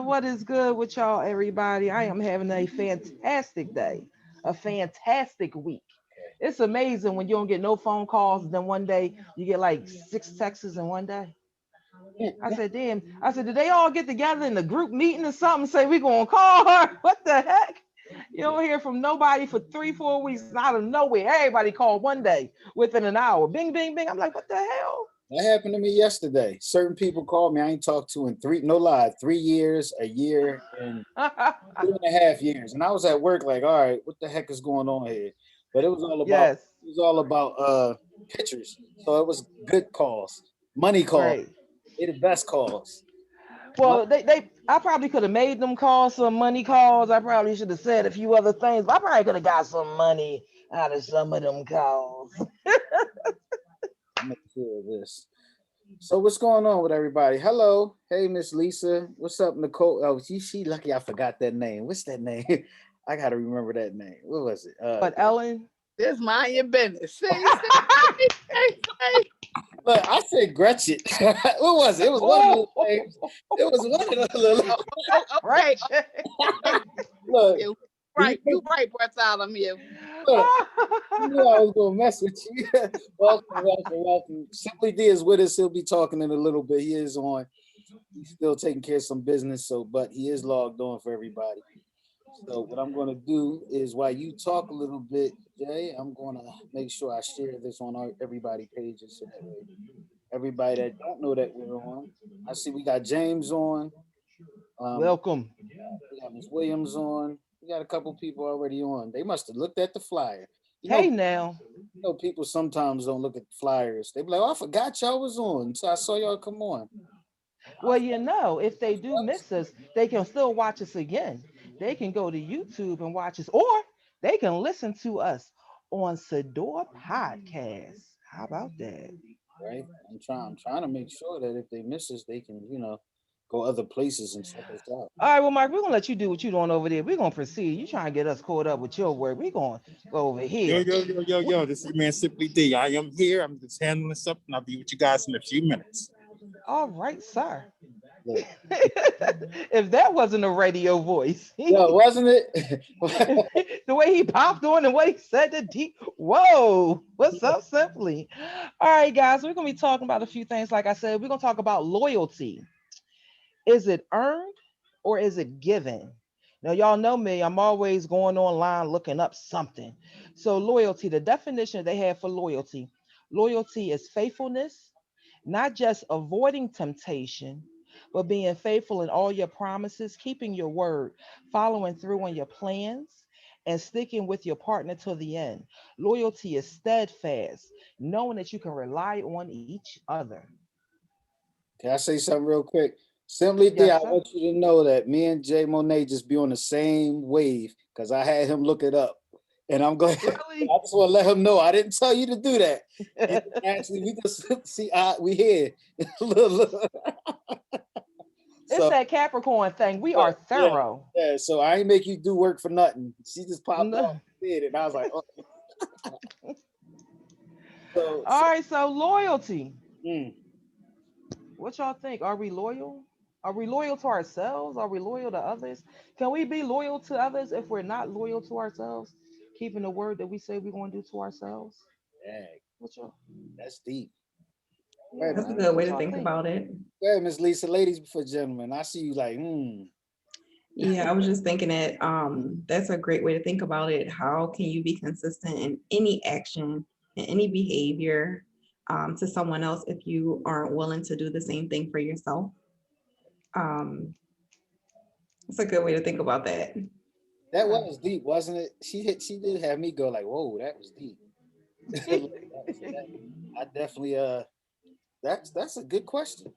What is good with y'all, everybody? I am having a fantastic day, a fantastic week. It's amazing when you don't get no phone calls, and then one day you get like six texts in one day. I said, damn. I said, did they all get together in a group meeting or something and say we gonna call her? What the heck? You don't hear from nobody for 3, 4 weeks, and out of nowhere, everybody called one day within an hour. Bing, bing, bing. I'm like, what the hell? That happened to me yesterday. Certain people called me I ain't talked to in no lie, 3 years, a year, and 2.5 years. And I was at work like, all right, what the heck is going on here? But Yes, it was all about pictures. So it was good calls, money calls. right. They the best calls. Mon- Well, I probably could have made them call some money calls. I probably should have said a few other things, but I probably could have got some money out of some of them calls. I'll make sure of this. So what's going on with everybody? Hello. Hey Miss Lisa. What's up, Nicole? Oh, she lucky I forgot that name. What's that name? I gotta remember that name. What was it? But Ellen, This mind your business. See. Look, I said Gretchen. What was it? It was one of those oh, names. It was one of those little. Okay. Look, You right, Bartholomew. look, you knew I was gonna mess with you. Welcome. Simply D is with us. He'll be talking in a little bit. He is on. He's still taking care of some business, but he is logged on for everybody. So what I'm gonna do is while you talk a little bit, Jay, I'm gonna make sure I share this on everybody pages so that way everybody that don't know that we're on. I see we got James on. Um, welcome. we got Miss Williams on. We got a couple people already on. They must have looked at the flyer. Hey now. People sometimes don't look at flyers. They be like, "Oh, I forgot y'all was on, so I saw y'all come on." Well, if they do miss us, they can still watch us again. They can go to YouTube and watch us, or they can listen to us on Sador Podcast. How about that? Right? I'm trying to make sure that if they miss us, they can, go other places and check us out. All right, well, Mark, we're gonna let you do what you're doing over there. We're gonna proceed. You trying to get us caught up with your work. We're gonna go over Yo, here. yo, yo, yo, yo. This is your man Simply D. I am here. I'm just handling something. I'll be with you guys in a few minutes. All right, sir. Look, If that wasn't a radio voice, yeah, wasn't it? the way he popped on, the way he said the deep, whoa, what's up, Simply? All right, guys, we're gonna be talking about a few things. Like I said, we're gonna talk about loyalty. Is it earned or is it given? Now, y'all know me, I'm always going online looking up something. So, loyalty, the definition they have for loyalty is faithfulness, not just avoiding temptation, but being faithful in all your promises, keeping your word, following through on your plans, and sticking with your partner to the end. Loyalty is steadfast, knowing that you can rely on each other. Can I say something real quick? Simply D, Yes, I sir. want you to know that me and Jay Monet just be on the same wave because I had him look it up. And I'm glad Really? I just want to let him know I didn't tell you to do that. Actually, we just see we here. Look, look. It's So that Capricorn thing. We yeah, are yeah, thorough. yeah. So I ain't make you do work for nothing. She just popped No. off and did it. And I was like, oh. So, All so right, so loyalty. mm, What y'all think? Are we loyal? Are we loyal to ourselves? Are we loyal to others? Can we be loyal to others if we're not loyal to ourselves? Keeping the word that we say we're going to do to ourselves? dang, What y'all? that's deep. Go Yeah, ahead, That's a man. good way What to y'all think think? about it. go ahead, Miss Lisa. Ladies before gentlemen. I see you like, Yeah, I was just thinking that that's a great way to think about it. How can you be consistent in any action and any behavior to someone else if you aren't willing to do the same thing for yourself? Um, it's a good way to think about that. that Yeah. was deep, wasn't it? She did have me go like, whoa, that was deep. I definitely that's a good question.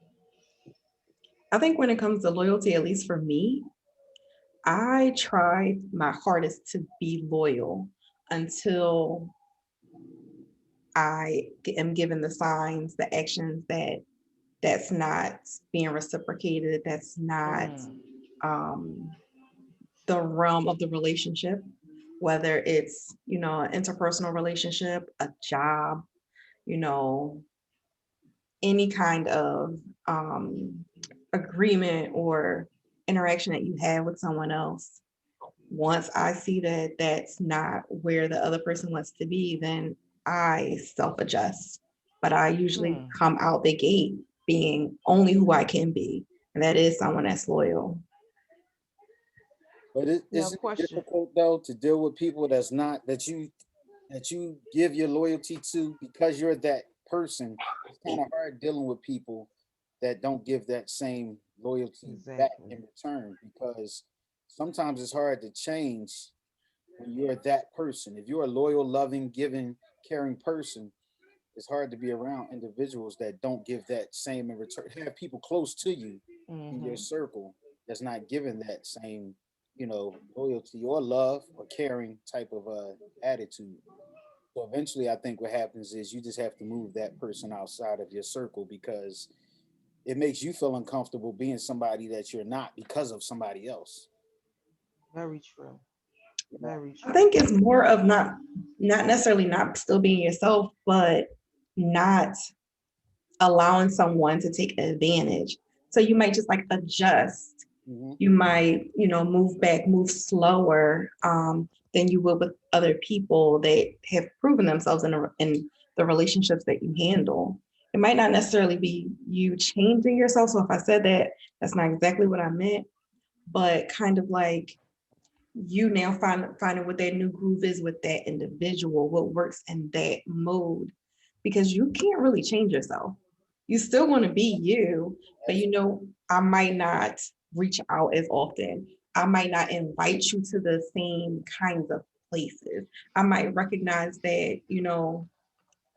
I think when it comes to loyalty, at least for me, I try my hardest to be loyal until I am given the signs, the actions that that's not being reciprocated, that's not Mm, um, the realm of the relationship, whether it's, an interpersonal relationship, a job, you know, any kind of agreement or interaction that you have with someone else, once I see that that's not where the other person wants to be, then I self-adjust. But I usually come out the gate being only who I can be, and that is someone that's loyal. But No isn't it question. difficult though to deal with people that's not that you give your loyalty to because you're that person? It's kind of hard dealing with people that don't give that same loyalty back Exactly. in return because sometimes it's hard to change when you're that person. If you're a loyal, loving, giving, caring person, it's hard to be around individuals that don't give that same in return. Have people close to you in your circle that's not giving that same, loyalty or love or caring type of attitude. So eventually, I think what happens is you just have to move that person outside of your circle because it makes you feel uncomfortable being somebody that you're not because of somebody else. Very true. Very I true. think it's more of not necessarily not still being yourself, but not allowing someone to take advantage. So you might just like adjust. You might, move back, move slower than you would with other people that have proven themselves in the relationships that you handle. It might not necessarily be you changing yourself. So if I said that, that's not exactly what I meant, but kind of like you now finding what that new groove is with that individual, what works in that mode, because you can't really change yourself. You still want to be you, but I might not reach out as often. I might not invite you to the same kinds of places. I might recognize that,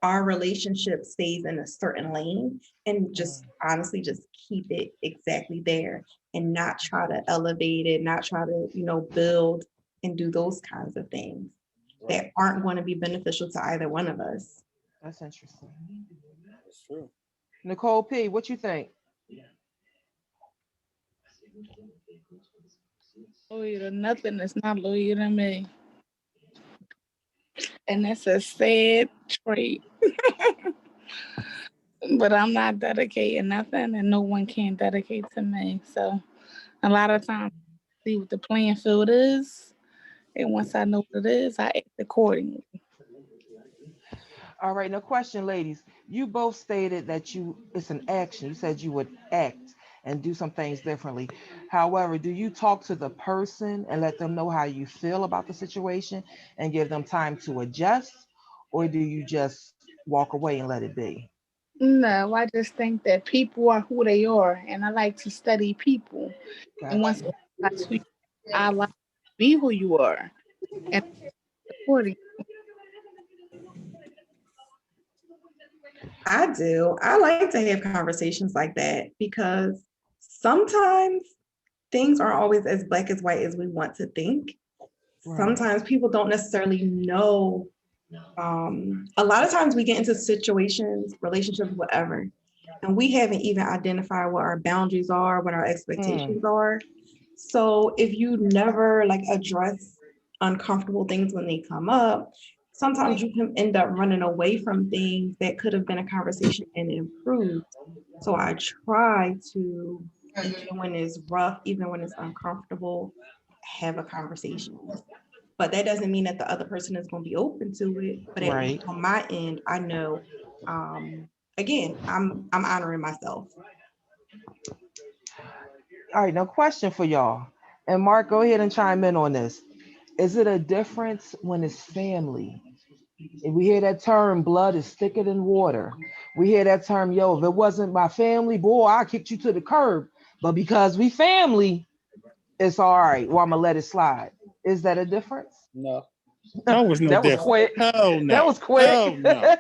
our relationship stays in a certain lane and just honestly just keep it exactly there and not try to elevate it, not try to, build and do those kinds of things that aren't going to be beneficial to either one of us. That's interesting. That's true. Nicole P, what you think? Loyal to nothing is not loyal to me. And that's a sad trait. But I'm not dedicating nothing and no one can dedicate to me. So a lot of times I see what the playing field is. And once I know what it is, I act accordingly. All right, no question, ladies. You both stated that it's an action. You said you would act and do some things differently. However, do you talk to the person and let them know how you feel about the situation and give them time to adjust? Or do you just walk away and let it be? No, I just think that people are who they are, and I like to study people. And Got once you. that's who you are, I like to be who you are and according. I do. I like to have conversations like that because sometimes things aren't always as black as white as we want to think. Right. Sometimes people don't necessarily know. A lot of times we get into situations, relationships, whatever, and we haven't even identified what our boundaries are, what our expectations are. So if you never like address uncomfortable things when they come up, sometimes you can end up running away from things that could have been a conversation and improved. So I try to, even when it's rough, even when it's uncomfortable, have a conversation. But that doesn't mean that the other person is going to be open to it. But at least Right. on my end, I know. Again, I'm honoring myself. All right, no question for y'all. And Mark, go ahead and chime in on this. Is it a difference when it's family? If we hear that term, blood is thicker than water. We hear that term, yo, if it wasn't my family, boy, I kicked you to the curb. But because we family, it's all right. Well, I'm gonna let it slide. Is that a difference? No. No, was no That was different. quick. Hell That no. was quick. Hell no.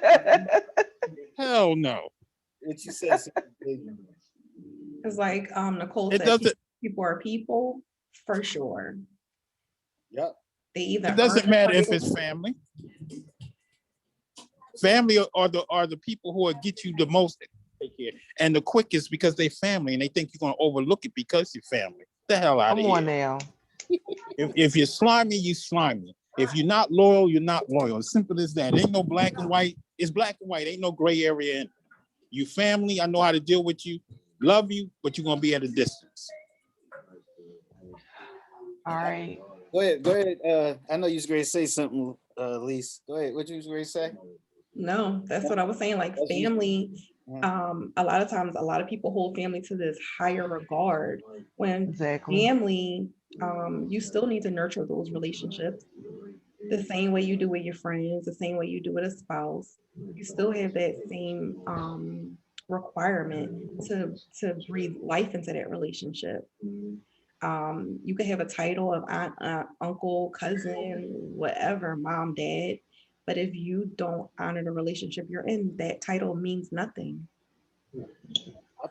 Hell no. What you said, something big. It's like Nicole It said, doesn't. people are people for sure. Yep. They It either earn doesn't it matter or they if don't. it's family. Family are the people who will get you the most take care and the quickest because they family and they think you're gonna overlook it because you're family. The hell out of Come on here. now. If you're slimy, you slimy. If you're not loyal, you're not loyal. As simple as that. Ain't no black and white. It's black and white. Ain't no gray area in it. You family, I know how to deal with you, love you, but you're gonna be at a distance. All right. Go ahead. I know you was going to say something, Lise. Go ahead. What you was going to say? No, that's what I was saying. Like family, a lot of times, a lot of people hold family to this higher regard when Exactly. family, you still need to nurture those relationships the same way you do with your friends, the same way you do with a spouse. You still have that same requirement to breathe life into that relationship. You could have a title of aunt, uncle, cousin, whatever, mom, dad, but if you don't honor the relationship you're in, that title means nothing. I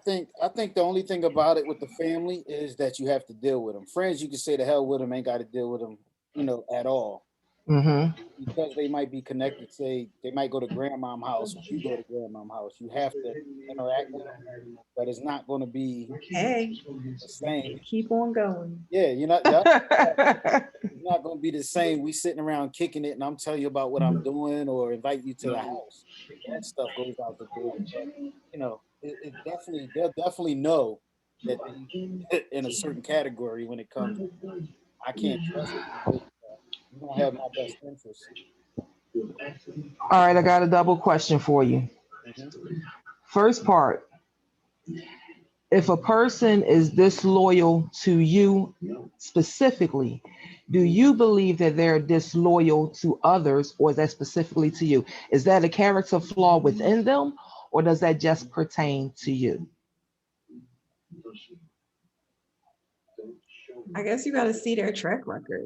think the only thing about it with the family is that you have to deal with them. Friends, you can say the hell with them, ain't got to deal with them, at all. Mm-hmm. Because they might be connected. Say they might go to grandmom's house. When you go to grandmom's house, you have to interact with them, but it's not going to be Hey, the same. keep on going. Yeah, you're not going to be the same. We sitting around kicking it, and I'm telling you about what I'm doing, or invite you to the house. That stuff goes out the door. But, it definitely they'll definitely know that they fit in a certain category when it comes. I can't trust you because you don't have my best interest. All right, I got a double question for you. Mhm. First part, if a person is disloyal to you specifically, do you believe that they're disloyal to others, or is that specifically to you? Is that a character flaw within them, or does that just pertain to you? I guess you got to see their track record.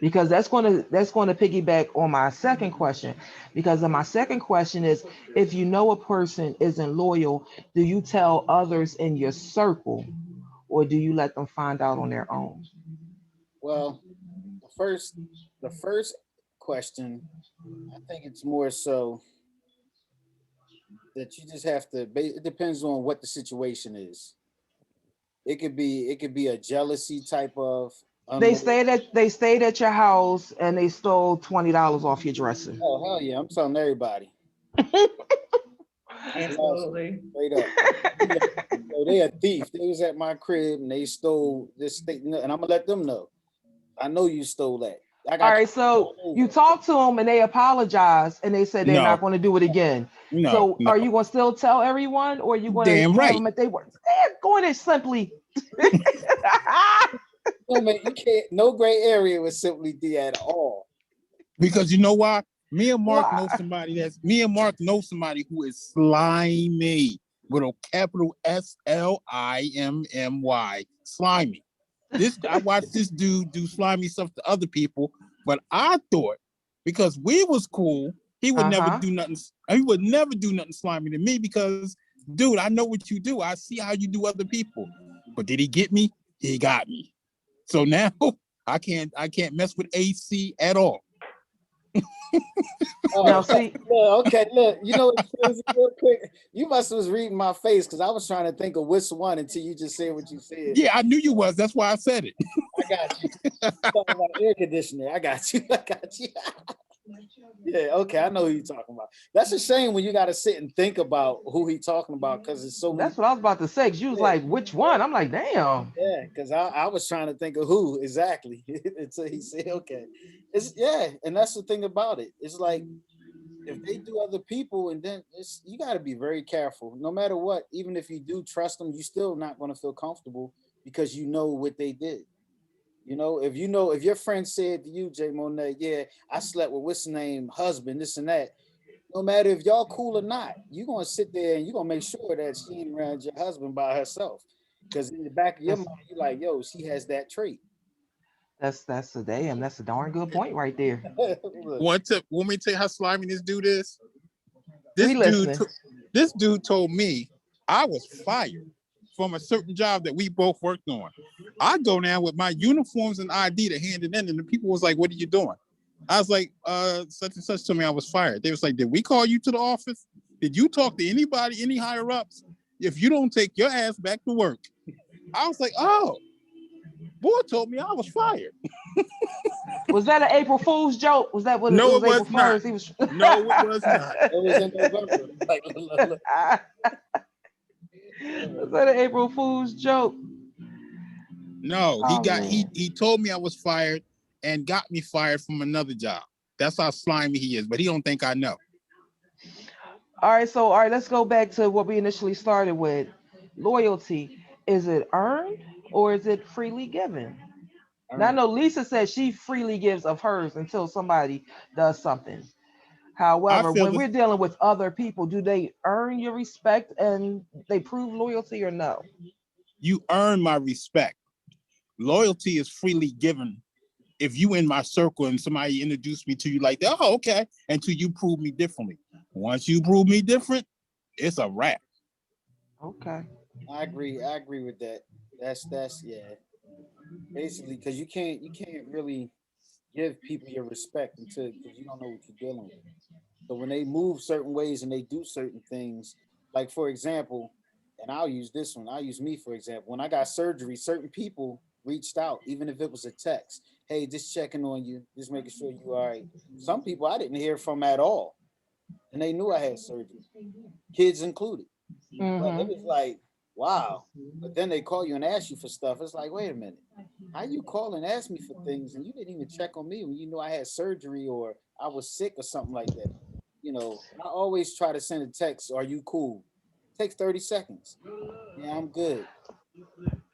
Because that's going to piggyback on my second question. Because my second question is, if you know a person isn't loyal, do you tell others in your circle, or do you let them find out on their own? Well, the first question, I think it's more so that you just have to. It depends on what the situation is. It could be a jealousy type of unloyal. They stayed at your house and they stole $20 off your dresser. Oh hell yeah! I'm telling everybody. Yes, Absolutely. straight up. So they a thief. They was at my crib and they stole this thing, and I'm gonna let them know. I know you stole that. I All got right, so all you over. talked to them and they apologized and they said they're not No, going to do it again. no, So no. are you going to still tell everyone, or are you going to Damn have right. them at they work? They're going to simply. No man, you can't. No gray area with Simply D at all. Because you know why? Why? Me and Mark know somebody who is slimy with a capital SLIMMY. Slimy. I watched this dude do slimy stuff to other people, but I thought because we was cool, he would never Uh-huh. do nothing. He would never do nothing slimy to me because, dude, I know what you do. I see how you do other people. But did he get me? He got me. So now I can't mess with AC at all. Now, Oh, see, look, okay, look. You know what's crazy? Real quick, you must have was reading my face because I was trying to think of which one until you just said what you said. Yeah, I knew you was. That's why I said it. I got you. You talking about air conditioner? I got you. I got you. Yeah, okay, I know who you're talking about. That's a shame when you got to sit and think about who he talking about because it's so many. that's what I was about to say. 'Cause you was Yeah, like, which one? I'm like, damn. yeah, because I was trying to think of who exactly until he said, okay, it's yeah, and that's the thing about it. It's like if they do other people, and then you got to be very careful. No matter what, even if you do trust them, you still not going to feel comfortable because you know what they did. If your friend said to you, Jay Monet, yeah, I slept with what's his name, husband, this and that. No matter if y'all cool or not, you're gonna sit there and you're gonna make sure that she ain't around your husband by herself. Because in the back of your That's mind, you're like, yo, she has that trait. that's a darn good point right there. Look, Want me to tell you how slimy this dude is? This We dude, listening. to- this dude told me I was fired from a certain job that we both worked on. I go down with my uniforms and ID to hand it in, and the people was like, "What are you doing?" I was like, such and such told me I was fired. They was like, "Did we call you to the office? Did you talk to anybody, any higher ups? If you don't take your ass back to work." I was like, "Oh, boy told me I was fired." Was that an April Fool's joke? Was that what it No, was? it April was not. 1st. He was. No, it was not. It was in November. Like, look. Was that an April Fool's joke? No, Oh man. he told me I was fired and got me fired from another job. That's how slimy he is, but he don't think I know. All right, let's go back to what we initially started with. Loyalty. Is it earned or is it freely given? Now I know Lisa said she freely gives of hers until somebody does something. I However, feel when that we're dealing with other people, do they earn your respect and they prove loyalty or no? you earn my respect. Loyalty is freely given. If you in my circle and somebody introduced me to you like that, oh, okay, until you prove me differently. Once you prove me different, it's a wrap. Okay. I agree. I agree with that. That's yeah. Basically, because you can't really give people your respect until because you don't know what you're dealing with. So when they move certain ways and they do certain things, like for example, and I'll use this one. I'll use me for example. When I got surgery, certain people reached out, even if it was a text. Hey, just checking on you, just making sure you all right. Some people I didn't hear from at all, and they knew I had surgery, kids included. But it was Mm-hmm. like, wow. But then they call you and ask you for stuff. It's like, wait a minute. How you call and ask me for things and you didn't even check on me when you knew I had surgery or I was sick or something like that? I always try to send a text, are you cool? Takes 30 seconds. Yeah, I'm good.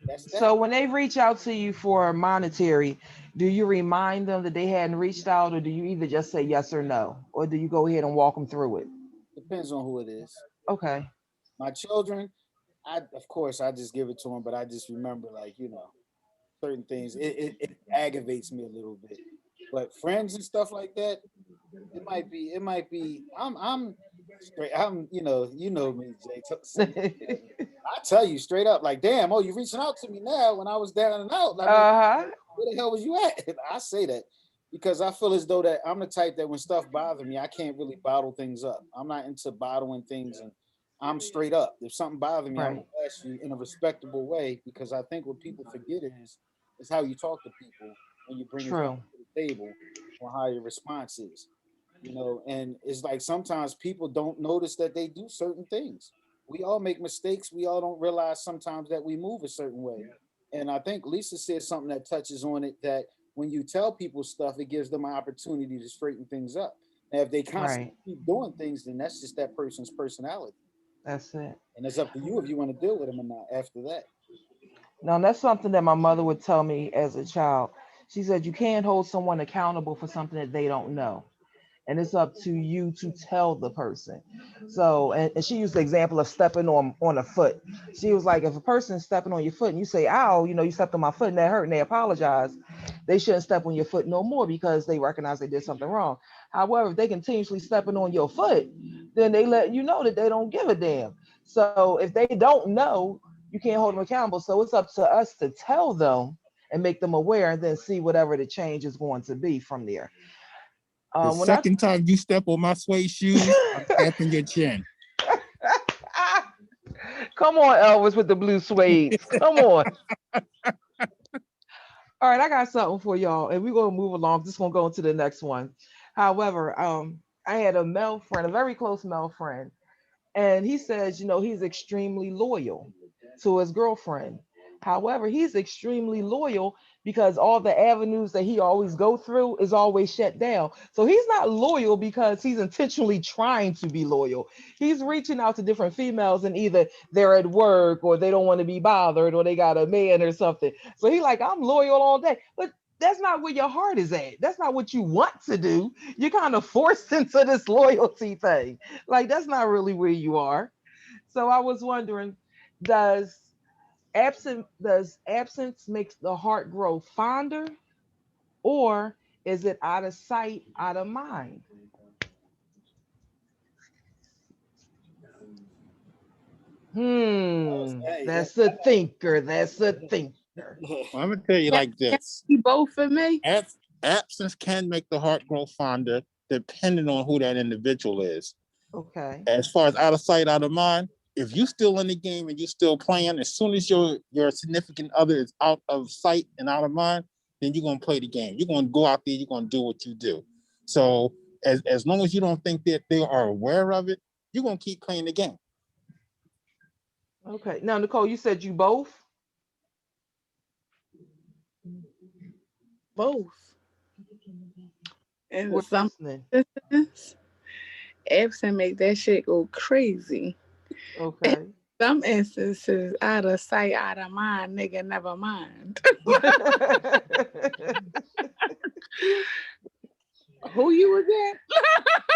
That's So that. when they reach out to you for monetary, do you remind them that they hadn't reached out, or do you either just say yes or no, or do you go ahead and walk them through it? Depends on who it is. Okay. My children, I of course I just give it to them, but I just remember like, certain things. It aggravates me a little bit. But friends and stuff like that, it might be I'm straight. You know me, Jay. I tell you straight up, like, damn, oh, you reaching out to me now when I was down and out. I mean, Uh-huh. where the hell was you at? I say that because I feel as though that I'm the type that when stuff bothers me, I can't really bottle things up. I'm not into bottling things, and I'm straight up. If something bothers me, I'm Right. gonna ask you in a respectable way because I think what people forget is how you talk to people when you bring something True. to the table or how your response is. And it's like sometimes people don't notice that they do certain things. We all make mistakes. We all don't realize sometimes that we move a certain way. And I think Lisa said something that touches on it that when you tell people stuff, it gives them an opportunity to straighten things up. Now, if they Right. constantly keep doing things, then that's just that person's personality. That's it. And it's up to you if you want to deal with them or not after that. Now that's something that my mother would tell me as a child. She said you can't hold someone accountable for something that they don't know. And it's up to you to tell the person. So, and she used the example of stepping on a foot. She was like, if a person's stepping on your foot and you say, "Ow," you stepped on my foot and that hurt, and they apologize, they shouldn't step on your foot no more because they recognize they did something wrong. However, if they continuously stepping on your foot, then they let you know that they don't give a damn. So if they don't know, you can't hold them accountable. So it's up to us to tell them and make them aware, and then see whatever the change is going to be from there. The When I second time you step on my suede shoes, I'm tapping your chin. Come on, Elvis with the blue suede. Come on. All right, I got something for y'all, and we're gonna move along. Just gonna go into the next one. However, I had a male friend, a very close male friend, and he says, he's extremely loyal to his girlfriend. However, he's extremely loyal because all the avenues that he always go through is always shut down. So he's not loyal because he's intentionally trying to be loyal. He's reaching out to different females, and either they're at work or they don't want to be bothered or they got a man or something. So he like, I'm loyal all day. But that's not where your heart is at. That's not what you want to do. You're kind of forced into this loyalty thing. Like that's not really where you are. So I was wondering, does absence makes the heart grow fonder, or is it out of sight, out of mind? Hey, That's a thinker. That's a thinker. Well, I'm gonna tell you Can, like can this. you both for me? Absence can make the heart grow fonder, depending on who that individual is. Okay. As far as out of sight, out of mind, if you're still in the game and you're still playing, as soon as your significant other is out of sight and out of mind, then you're gonna play the game. You're gonna go out there, you're gonna do what you do. So as long as you don't think that they are aware of it, you're gonna keep playing the game. Okay. Now, Nicole, you said you both. Both. We're And some listening. instances, absent make that shit go crazy. Okay. Some instances, out of sight, out of mind, nigga, never mind. Who you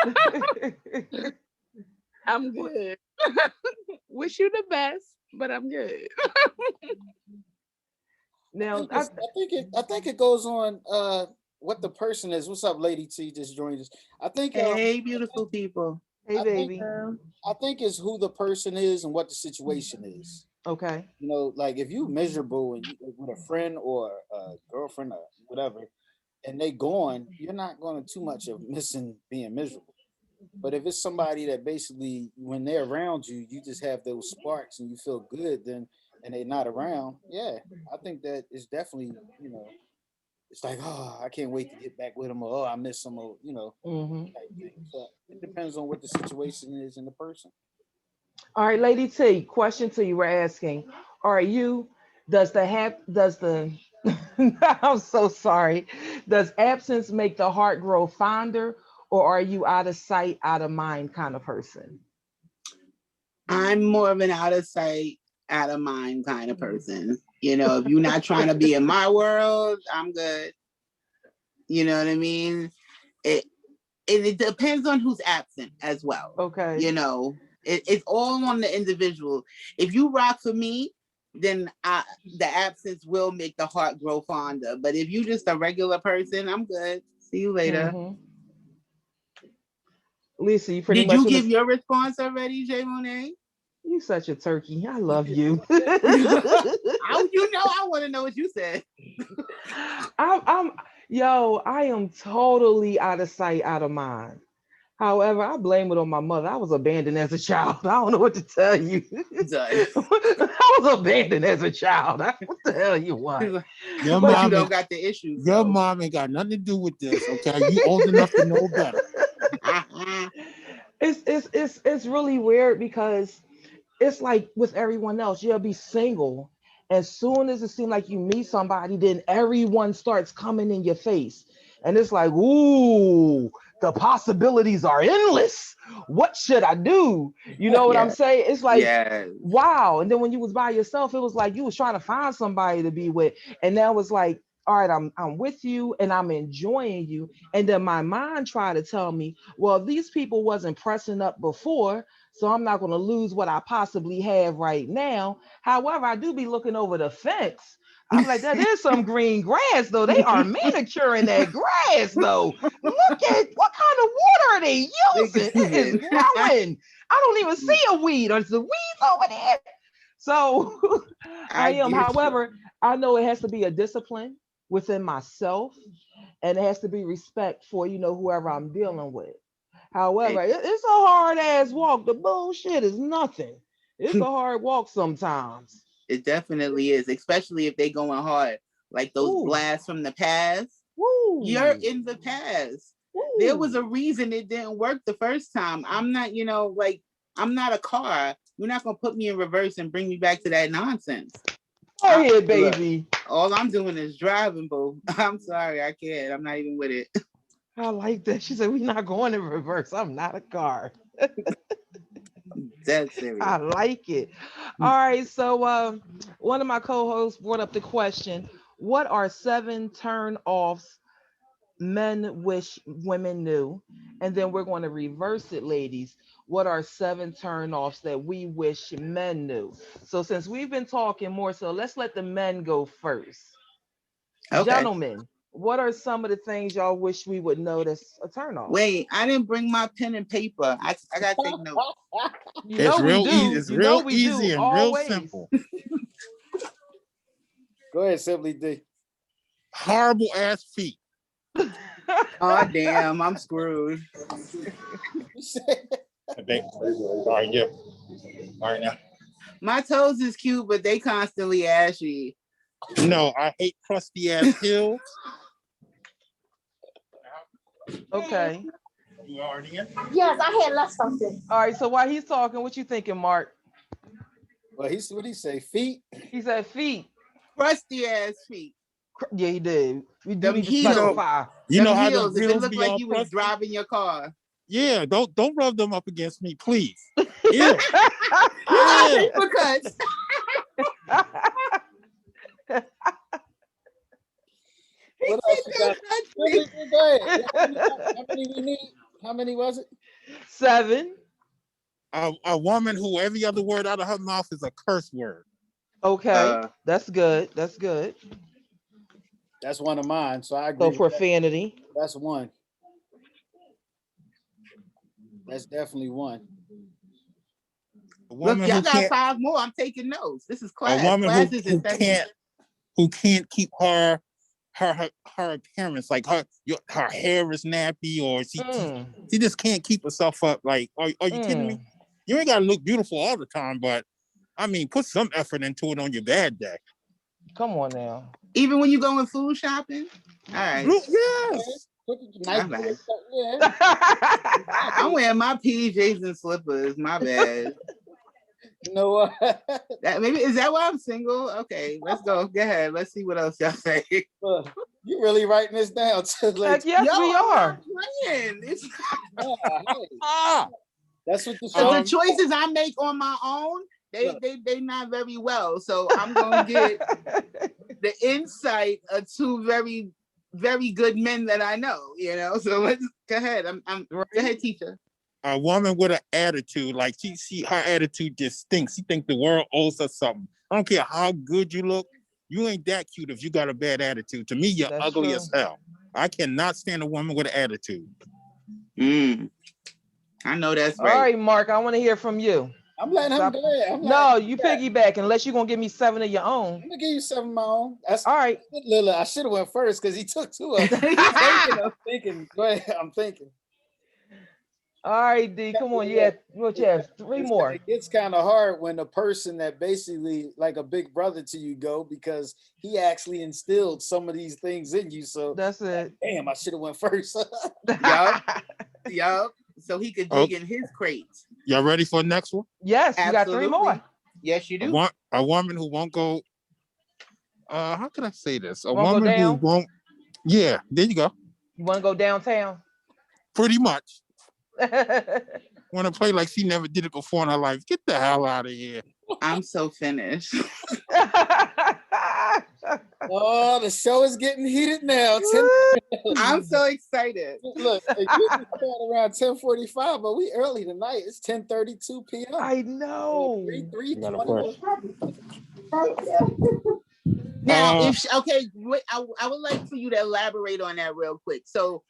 again? I'm good. Wish you the best, but I'm good. Now, I think it goes on what the person is. What's up, Lady T? Just joined us. I think Hey, beautiful people. hey, I think baby. I think it's who the person is and what the situation is. Okay. You know, like if you miserable and you with a friend or a girlfriend or whatever, and they gone, you're not going to too much of missing being miserable. But if it's somebody that basically, when they're around you, you just have those sparks and you feel good, then and they're not around, yeah, I think that is definitely, you know, it's like, oh, I can't wait to get back with them, or oh, I miss them, or you know, Mm-hmm. type thing. So it depends on what the situation is and the person. All right, Lady T, question to you we're asking. Are you, does the, I'm so sorry. Does absence make the heart grow fonder, or are you out of sight, out of mind kind of person? I'm more of an out of sight, out of mind kind of person. You know, if you're not trying to be in my world, I'm good. You know what I mean? It depends on who's absent as well. Okay. You know, it's all on the individual. If you rock for me, then the absence will make the heart grow fonder. But if you just a regular person, I'm good. See you later. Mm-hmm. Lisa, you pretty Did much you in give this. your response already, Jay Monet? You such a turkey. I love you. You know, I want to know what you said. I'm yo, I am totally out of sight, out of mind. However, I blame it on my mother. I was abandoned as a child. I don't know what to tell you. Done. I was abandoned as a child. What the hell you want? Your But you mom, don't got the issues. your So. mom ain't got nothing to do with this. Okay, you old enough to know better. It's really weird because it's like with everyone else, you'll be single. As soon as it seems like you meet somebody, then everyone starts coming in your face. And it's like, ooh, the possibilities are endless. What should I do? You know what I'm Yeah. saying? It's like, Yeah. wow. And then when you was by yourself, it was like you was trying to find somebody to be with. And now it's like, all right, I'm with you and I'm enjoying you. And then my mind tried to tell me, well, these people wasn't pressing up before, so I'm not going to lose what I possibly have right now. However, I do be looking over the fence. I'm like, that is some green grass, though. They are manicuring that grass, though. Look at what kind of water are they using. It is growing. I don't even see a weed. There's the weeds over there. So I I am. get you. However, I know it has to be a discipline within myself, and it has to be respect for whoever I'm dealing with. However, it's a hard ass walk. The bullshit is nothing. It's a hard walk sometimes. It definitely is, especially if they going hard. Like those Ooh, blasts from the past. You're woo, in the past. There was woo. a reason it didn't work the first time. I'm not, like I'm not a car. You're not gonna put me in reverse and bring me back to that nonsense. Go ahead, Look, baby. all I'm doing is driving, boo. I'm sorry, I can't. I'm not even with it. I like that. She said, we're not going in reverse. I'm not a car. Dead I serious. like it. All right. So one of my co-hosts brought up the question, what are 7 turn offs men wish women knew? And then we're going to reverse it, ladies. What are 7 turn offs that we wish men knew? So since we've been talking more, so let's let the men go first. Okay. Gentlemen, what are some of the things y'all wish we would know that's a turn off? Wait, I didn't bring my pen and paper. I gotta take notes. You It's know we real easy. do. It's You know real we easy do and real always. simple. Go ahead, Simply D. Horrible ass feet. Oh damn, I'm screwed. All right, yeah. All right now. My toes is cute, but they constantly ashy. No, I hate crusty ass hills. Okay. You already in? Yes, I had left something. All right. So while he's talking, what you thinking, Mark? Well, what he say? Feet? He said feet. Crusty ass feet. Yeah, he did. We do Them need to heels. specify. You Them know how heels. the If it wheels looked be like all you was crusty? driving your car. Yeah, don't rub them up against me, please. Ew. Ew. Because What else you got? Go ahead. How many we need? How many was it? 7. A woman who every other word out of her mouth is a curse word. Okay, that's good. That's good. That's one of mine. So I agree. So with profanity. that. That's one. That's definitely one. A look, woman y'all who got can't, 5 more. I'm taking notes. This is class. a woman Class who, is in session. who can't keep her appearance, like her hair is nappy, or she just can't keep herself up. Like, are you kidding me? You ain't gotta look beautiful all the time, but I mean, put some effort into it on your bad day. Come on now. Even when you going food shopping. All right. Yes. My bad. Yeah. I'm wearing my PJs and slippers. My bad. You know what? Maybe is that why I'm single? Okay, let's go. Go ahead. Let's see what else y'all say. Look, you really writing this down? Heck yes, we are. Playing. That's what the So show. the choices I make on my own, they not very well. So I'm gonna get the insight of 2 very, very good men that I know. You know. So let's go ahead. Go ahead, teacher. A woman with an attitude, like her attitude just stinks. She think the world owes her something. I don't care how good you look. You ain't that cute if you got a bad attitude. To me, you're That's ugly true. as hell. I cannot stand a woman with an attitude. I know that's All right. right, Mark, I want to hear from you. I'm letting him go ahead. No, you piggyback unless you're gonna give me 7 of your own. I'm gonna give you 7 of my own. That's all right. Lila, I should have went first because he took 2 of them. I'm thinking. Go ahead. I'm thinking. All right, D, come on. You have 3 more. It gets kind of hard when the person that basically like a big brother to you go, because he actually instilled some of these things in you. So that's it. Damn, I should have went first. Yup. So he could dig in his crates. Y'all ready for the next one? Yes, you got 3 more. Yes, you do. A woman who won't go. How can I say this? A won't woman go down? who won't. Yeah, there you go. You want to go downtown? Pretty much. Want to play like she never did it before in her life. Get the hell out of here. I'm so finished. Oh, the show is getting heated now. I'm so excited. Look, you can start around 10:45, but we early tonight. It's 10:32 p.m. I know. 3:20. Now, I would like for you to elaborate on that real quick. So,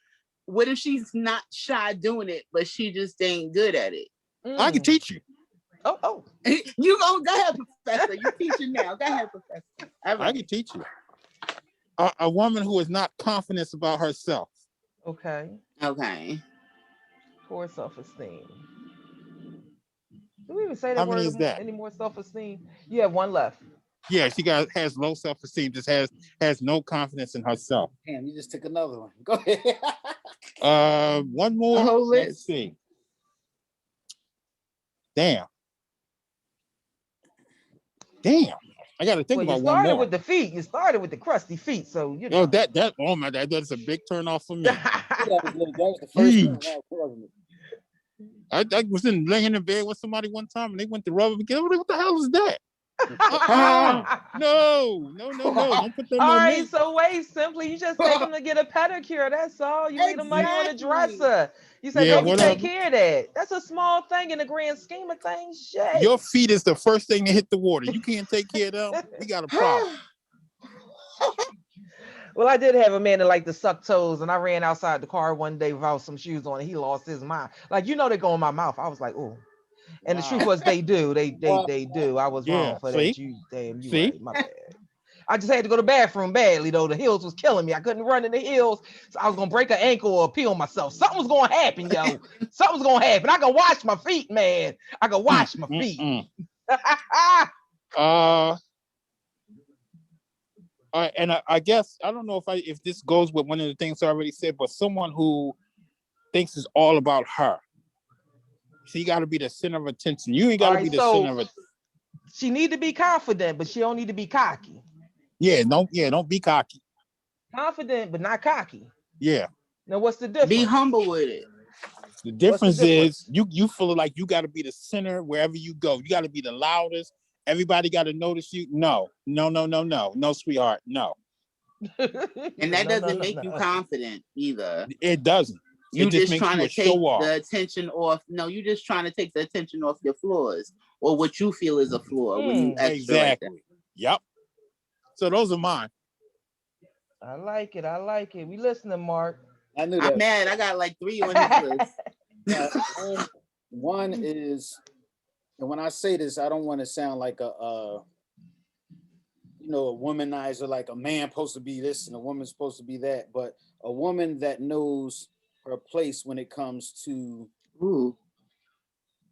what if she's not shy doing it, but she just ain't good at it? I can teach you. Oh. You go ahead, Professor. You're teaching now. Go ahead, Professor. I can teach you. A woman who is not confident about herself. Okay. Poor self-esteem. Do we even say that How word many is that? any more self-esteem? You have 1 left. Yeah, she has low self-esteem, just has no confidence in herself. Damn, you just took another one. Go ahead. One more. Let's see. Damn. I got to think about one more. You started with the feet. You started with the crusty feet. So, you know. Oh, that, oh my, that's a big turn off for me. that was the first one. I was laying in bed with somebody one time and they went to rub it again. What the hell is that? No. Don't put them on me. So wait, simply, you just take them to get a pedicure. That's all. You leave the money on the dresser. You said they can take care of that. That's a small thing in the grand scheme of things. Shit. Your feet is the first thing to hit the water. You can't take care of them. You got a problem. Well, I did have a man that liked to suck toes, and I ran outside the car one day without some shoes on, and he lost his mind. Like, they go in my mouth. I was like, oh. And the truth was they do. They do. I was wrong for that. You right, my bad. I just had to go to the bathroom badly, though. The heels was killing me. I couldn't run in the heels. So I was going to break an ankle or peel myself. Something was going to happen, yo. Something was going to happen. I can wash my feet, man. I can wash my feet. And I guess I don't know if this goes with one of the things I already said, but someone who thinks it's all about her. So you got to be the center of attention. You ain't got All to right, be the center of it. she need to be confident, but she don't need to be cocky. Yeah, don't be cocky. Confident, but not cocky. Yeah. Now, what's the difference? Be humble with it. The difference is you feel like you got to be the center wherever you go. You got to be the loudest. Everybody got to notice you. No, sweetheart, no. And that doesn't make you confident either. It doesn't. You It just just makes trying you to a take show off. the attention off. No, you just trying to take the attention off your flaws or what you feel is a flaw when you extra exactly. Like that. Yep. So those are mine. I like it. I like it. We listening, Mark. I knew that. I'm mad. I got like 3 on his list. One is, and when I say this, I don't want to sound like a womanizer, like a man supposed to be this and a woman's supposed to be that, but a woman that knows her place when it comes to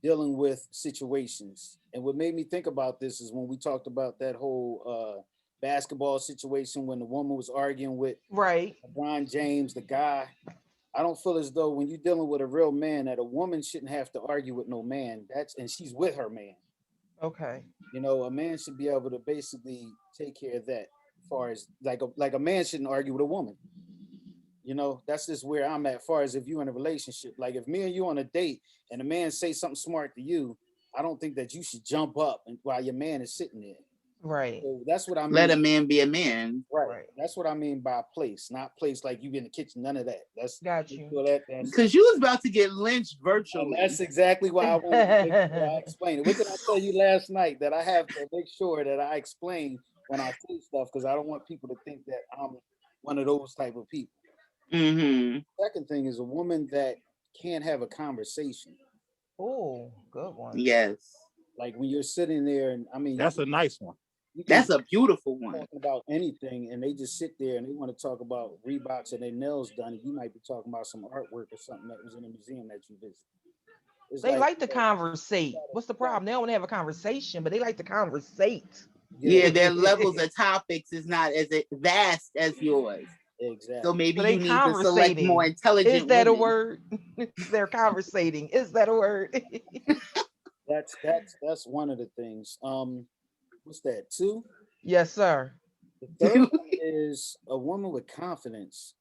dealing with situations. And what made me think about this is when we talked about that whole basketball situation when the woman was arguing with LeBron James, the guy. I don't feel as though when you're dealing with a real man that a woman shouldn't have to argue with no man. And she's with her man. Okay. A man should be able to basically take care of that. As far as like a man shouldn't argue with a woman. That's just where I'm at. As far as if you're in a relationship, like if me and you on a date and a man say something smart to you, I don't think that you should jump up while your man is sitting there. Right. So that's what I mean. Let a man be a man. Right. That's what I mean by place, not place like you in the kitchen. None of that. That's got you. Because you was about to get lynched virtually. And that's exactly why I wanted to make sure I explain it. What did I tell you last night? That I have to make sure that I explain when I say stuff because I don't want people to think that I'm one of those type of people. Mm-hmm. Second thing is a woman that can't have a conversation. Oh, good one. Yes. Like when you're sitting there, and I mean, that's a nice one. That's a beautiful one. Talking about anything, and they just sit there and they want to talk about Reeboks and their nails done, and you might be talking about some artwork or something that was in a museum that you visited. They like to conversate. What's the problem? They don't want to have a conversation, but they like to conversate. Yeah, their levels of topics is not as vast as yours. Exactly. So maybe you need to select more intelligent. Is that a word? They're conversating. Is that a word? That's one of the things. What's that? 2? Yes, sir. The third one is a woman with confidence.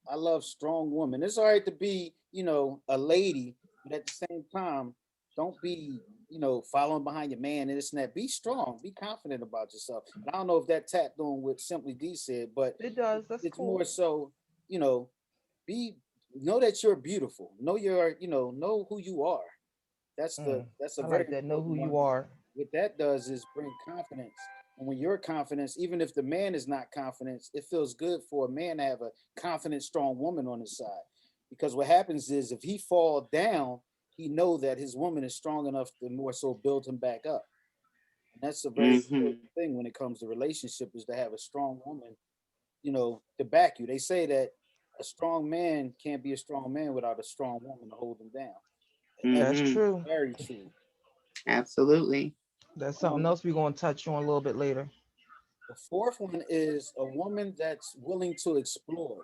I love strong women. It's all right to be, a lady, but at the same time, don't be, following behind your man and this and that. Be strong. Be confident about yourself. And I don't know if that tapped on what Simply D said, but it does. It's cool. More so, know that you're beautiful. Know know who you are. That's a very like that. Know who you are. What that does is bring confidence. And when you're confident, even if the man is not confident, it feels good for a man to have a confident, strong woman on his side. Because what happens is if he falls down, he know that his woman is strong enough to more so build him back up. And that's a very important thing when it comes to relationship is to have a strong woman, to back you. They say that a strong man can't be a strong man without a strong woman to hold him down. And that's true. Very true. Absolutely. That's something else we're going to touch on a little bit later. The fourth one is a woman that's willing to explore.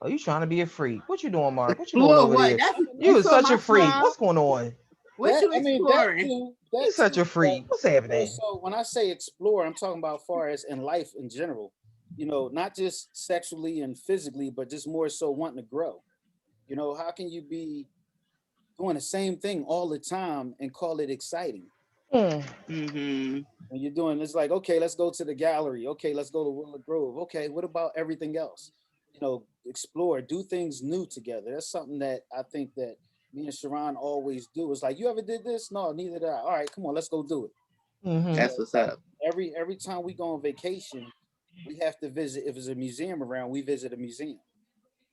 Oh, you trying to be a freak? What you doing, Mark? What you doing over there? You is such a freak. What's going on? What you exploring? You're such a freak. What's happening? So when I say explore, I'm talking about far as in life in general. Not just sexually and physically, but just more so wanting to grow. How can you be doing the same thing all the time and call it exciting? Mm-hmm. When you're doing, it's like, okay, let's go to the gallery. Okay, let's go to Willow Grove. Okay, what about everything else? Explore, do things new together. That's something that I think that me and Sharon always do. It's like, you ever did this? No, neither did I. All right, come on, let's go do it. Mm-hmm. That's what's up. Every time we go on vacation, we have to visit. If there's a museum around, we visit a museum.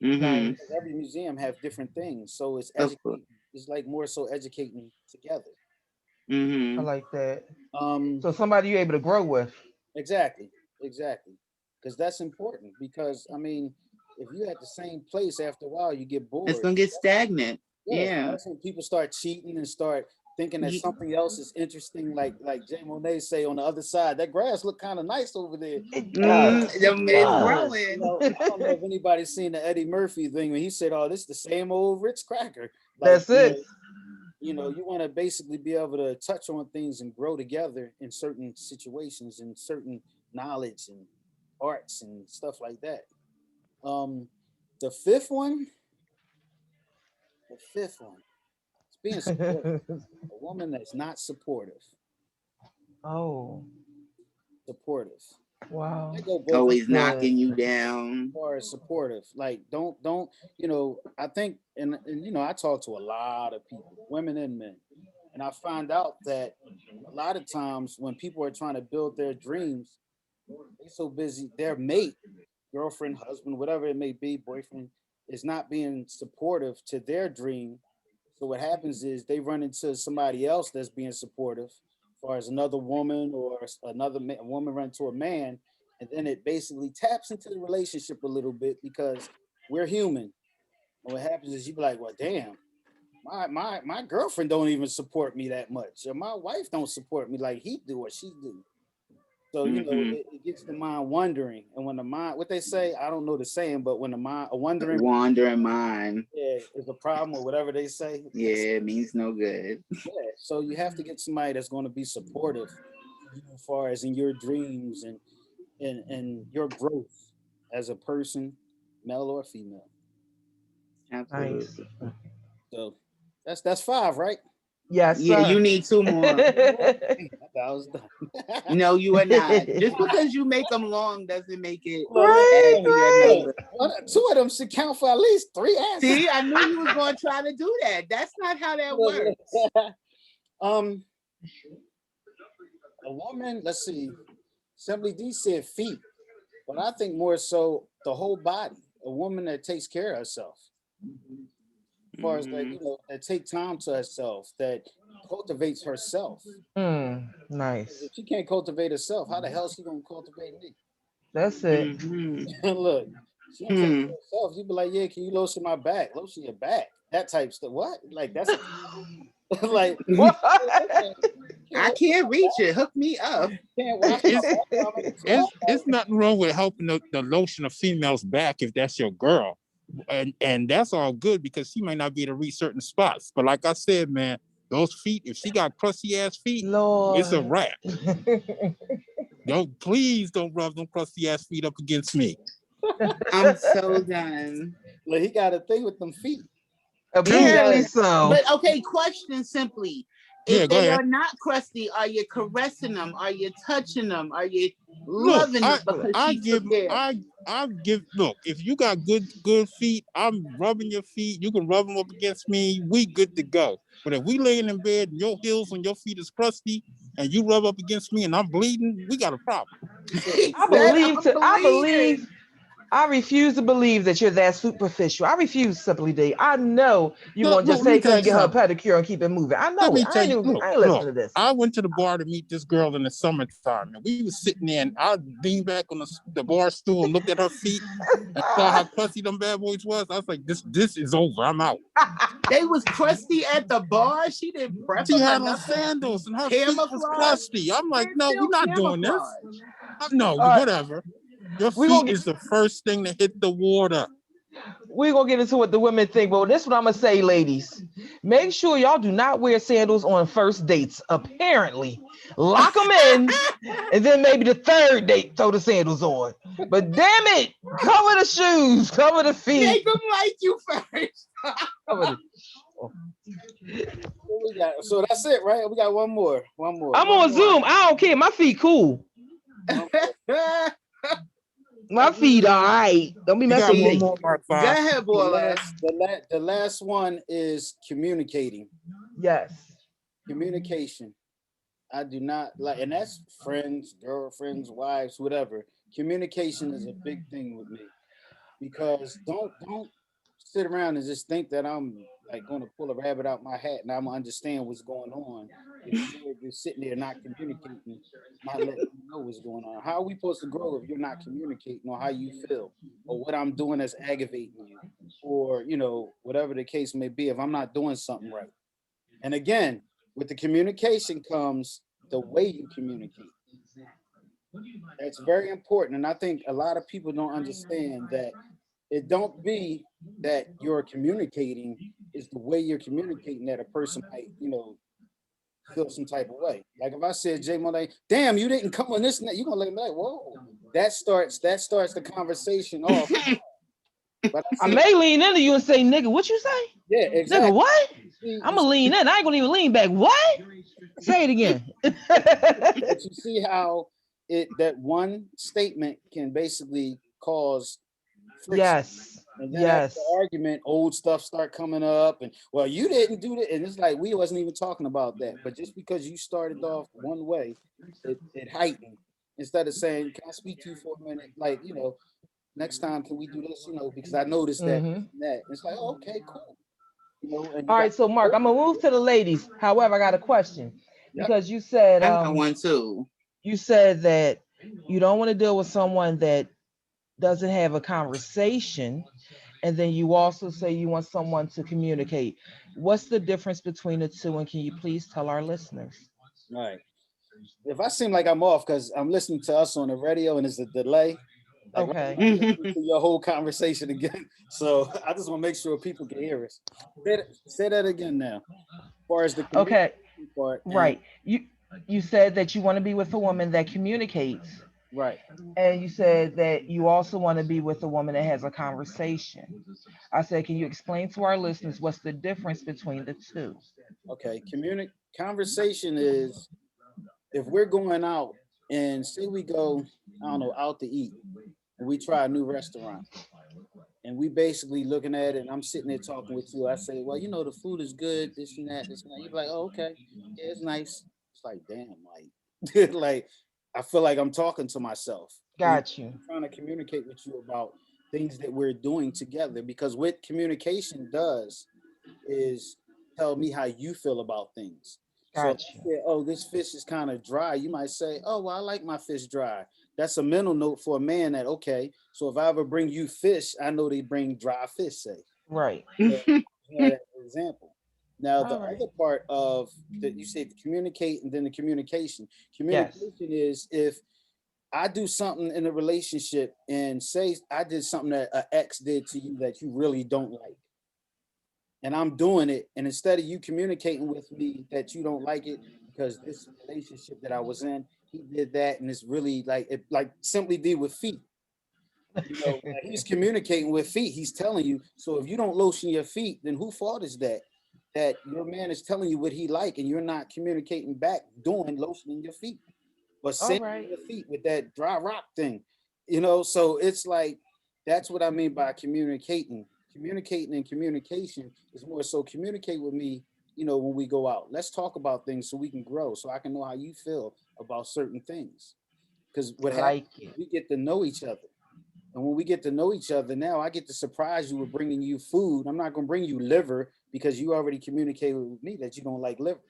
Mm-hmm. Every museum have different things, so it's educating. It's like more so educating together. Mm-hmm. I like that. So somebody you're able to grow with. Exactly. Because that's important. Because I mean, if you're at the same place after a while, you get bored. It's gonna get stagnant. Yeah. That's when people start cheating and start thinking that something else is interesting, like Jay Monet say on the other side, that grass look kind of nice over there. It does. The It it's does. You growing. know, I don't know if anybody's seen the Eddie Murphy thing when he said, "Oh, this is the same old Ritz cracker." Like, That's it. you want to basically be able to touch on things and grow together in certain situations and certain knowledge and arts and stuff like that. Um, the fifth one, the fifth one, is being supportive. A woman that's not supportive, Oh, supportive. wow. They go both That's Always ways good. knocking you as down. far as supportive. Like, don't. I think, and I talk to a lot of people, women and men, and I find out that a lot of times when people are trying to build their dreams, they're so busy, their mate, girlfriend, husband, whatever it may be, boyfriend, is not being supportive to their dream. So what happens is they run into somebody else that's being supportive, as far as another woman or a woman run to a man, and then it basically taps into the relationship a little bit because we're human. And what happens is you be like, well, damn, my girlfriend don't even support me that much, or my wife don't support me like he do or she do. So Hmm. it gets the mind wondering, and when the mind, what they say, I don't know the saying, but when the mind, a wondering, Wandering mind. yeah, is a problem or whatever they say. Yeah, it means no good. Yeah, so you have to get somebody that's going to be supportive to you as far as in your dreams and your growth as a person, male or female. Nice. Absolutely. So that's five, right? Yes, Yeah, you sir. need two more. Oh, dang, I thought I was done. No, you are not. Just because you make them long doesn't make it Look, look, Right, add look, to your right. look. number. Two of them should count for at least three answers. See, I knew you was going to try to do that. That's not how that Look, works. look. um, a woman. Let's see. Simply D said feet, but I think more so the whole body. A woman that takes care of herself, as far as that, Mhm. that take time to herself, that cultivates herself. Because Nice. if she can't cultivate herself, how the hell is she gonna cultivate me? That's it. Mhm. Look, she don't take care Hmm. of herself. You be like, yeah, can you lotion my back? Lotion your back. That type stuff. What? Like that's a like What? okay, you can't I lotion can't my reach back. it. Hook me up. You can't wash my It's back while I'm in the club. it's nothing wrong with helping the lotion a female's back if that's your girl. And that's all good because she might not be able to reach certain spots. But like I said, man, those feet, if she got crusty ass feet, it's a Lord. wrap. Don't please don't rub them crusty ass feet up against me. I'm so done. Like he got a thing with them feet. He Dude, Apparently does. so. But okay, question simply. yeah, If go they ahead. are not crusty, are you caressing them? Are you touching them? Are you Look, loving them I because I she give took care of them? I give look, if you got good feet, I'm rubbing your feet. You can rub them up against me. We good to go. But if we laying in bed and your heels and your feet is crusty and you rub up against me and I'm bleeding, we got a problem. He said He I said, believe I'm to I bleeding. believe I refuse to believe that you're that superficial. I refuse, Simply D. I know you're No, gonna look, just let me take her tell and you get her a something. pedicure and keep it moving. I Let know it. me tell you, look, I ain't look. listening to this. I went to the bar to meet this girl in the summertime, and we was sitting there, and I leaned back on the bar stool and looked at her feet and saw how crusty them bad boys was. I was like, this is over. I'm out. They was crusty at the bar. She didn't prep She them or had on nothing. sandals, and her feet was Camouflage. crusty. I'm like, It's no, we're still not doing this. camouflage. No, All right, whatever. Your we feet gonna get is the first thing to hit the water. we gonna get into what the women think. But this is what I'm gonna say, ladies. Make sure y'all do not wear sandals on first dates. Apparently, lock them in, and then maybe the third date throw the sandals on. But damn it, cover the shoes, cover the feet, Make them like you first. cover the. what we got. So that's it, right? We got one more. One more. I'm One on more. Zoom. I don't care. My feet cool. One more. My feet all right. Don't be You messing got with one See, me. more, Mark go Five. ahead, The Bola. last, the last one is communicating. Yes. Communication. I do not like, and that's friends, girlfriends, wives, whatever. Communication is a big thing with me because don't sit around and just think that I'm like going to pull a rabbit out my hat and I'm gonna understand what's going on if you're just sitting there not communicating, not letting me know what's going on. How are we supposed to grow if you're not communicating on how you feel or what I'm doing that's aggravating you, or whatever the case may be if I'm not doing something right? And again, with the communication comes the way you communicate. That's very important. And I think a lot of people don't understand that it don't be that you're communicating, is the way you're communicating that a person might, feel some type of way. Like if I said, Jay Monet, damn, you didn't come on this and that, you're gonna let me like, whoa. That starts the conversation off. But I may lean into you and say, nigga, what you say? Yeah, exactly. Nigga, what? See, I'm gonna lean in. I ain't gonna even lean back. What? Say it again. but you see how that one statement can basically cause friction. Yes. And then Yes. after the argument, old stuff start coming up, and well, you didn't do that, and it's like we wasn't even talking about that. But just because you started off one way, it heightened. Instead of saying, "Can I speak to you for a minute?" Like, next time can we do this? Because I noticed that. That it's like, oh, okay, cool. And all right, so Mark, I'm gonna move to the ladies. However, I got a question because you said I got one too. You said that you don't want to deal with someone that doesn't have a conversation, and then you also say you want someone to communicate. What's the difference between the two, and can you please tell our listeners? All right. If I seem like I'm off because I'm listening to us on the radio and there's a delay, like Okay. I'm listening to your whole conversation again. So I just want to make sure people can hear us. Say that again now. As far as the Okay. part, Right. You said that you want to be with a woman that communicates. Right. And you said that you also want to be with a woman that has a conversation. I said, can you explain to our listeners what's the difference between the two? Okay. Conversation is if we're going out and say we go, I don't know, out to eat and we try a new restaurant and we basically looking at it and I'm sitting there talking with you. I say, well, the food is good, this and that, this and that. You're like, oh, okay. Yeah, it's nice. It's like, damn, like, like I feel like I'm talking to myself. Got you. I'm trying to communicate with you about things that we're doing together because what communication does is tell me how you feel about things. Got So if you. I say, oh, this fish is kind of dry, you might say, oh, well, I like my fish dry. That's a mental note for a man that, okay, so if I ever bring you fish, I know they bring dry fish, say. Right. So, that example. Now, the All right. other part of that you say to communicate and then the communication. Communication is if I do something in a relationship and say I did something that an ex did to you that you really don't like. And I'm doing it. And instead of you communicating with me that you don't like it because this relationship that I was in, he did that. And it's really like Simply did with feet. Like he's communicating with feet. He's telling you. So if you don't lotion your feet, then who fault is that? That your man is telling you what he like and you're not communicating back doing lotioning your feet. But same with your feet with that dry rock thing. So it's like that's what I mean by communicating. Communicating and communication is more so communicate with me, when we go out. Let's talk about things so we can grow, so I can know how you feel about certain things. Because what happens, we get to know each other. And when we get to know each other, now I get to surprise you with bringing you food. I'm not going to bring you liver because you already communicated with me that you don't like liver.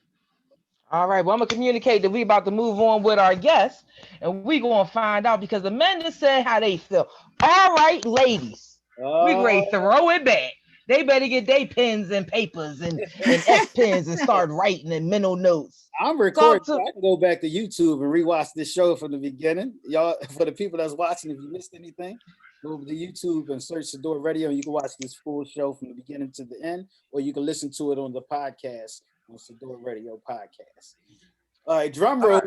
All right, well, I'm going to communicate that we about to move on with our guests, and we going to find out because the men just said how they feel. All right, ladies, we ready to throw it back. They better get their pens and papers and S pens and start writing and mental notes. I'm recording. So I can go back to YouTube and rewatch this show from the beginning. Y'all, for the people that's watching, if you missed anything, go over to YouTube and search Showpt1 Radio, and you can watch this full show from the beginning to the end, or you can listen to it on the podcast. On Showpt1 Radio podcast. All right, drum roll.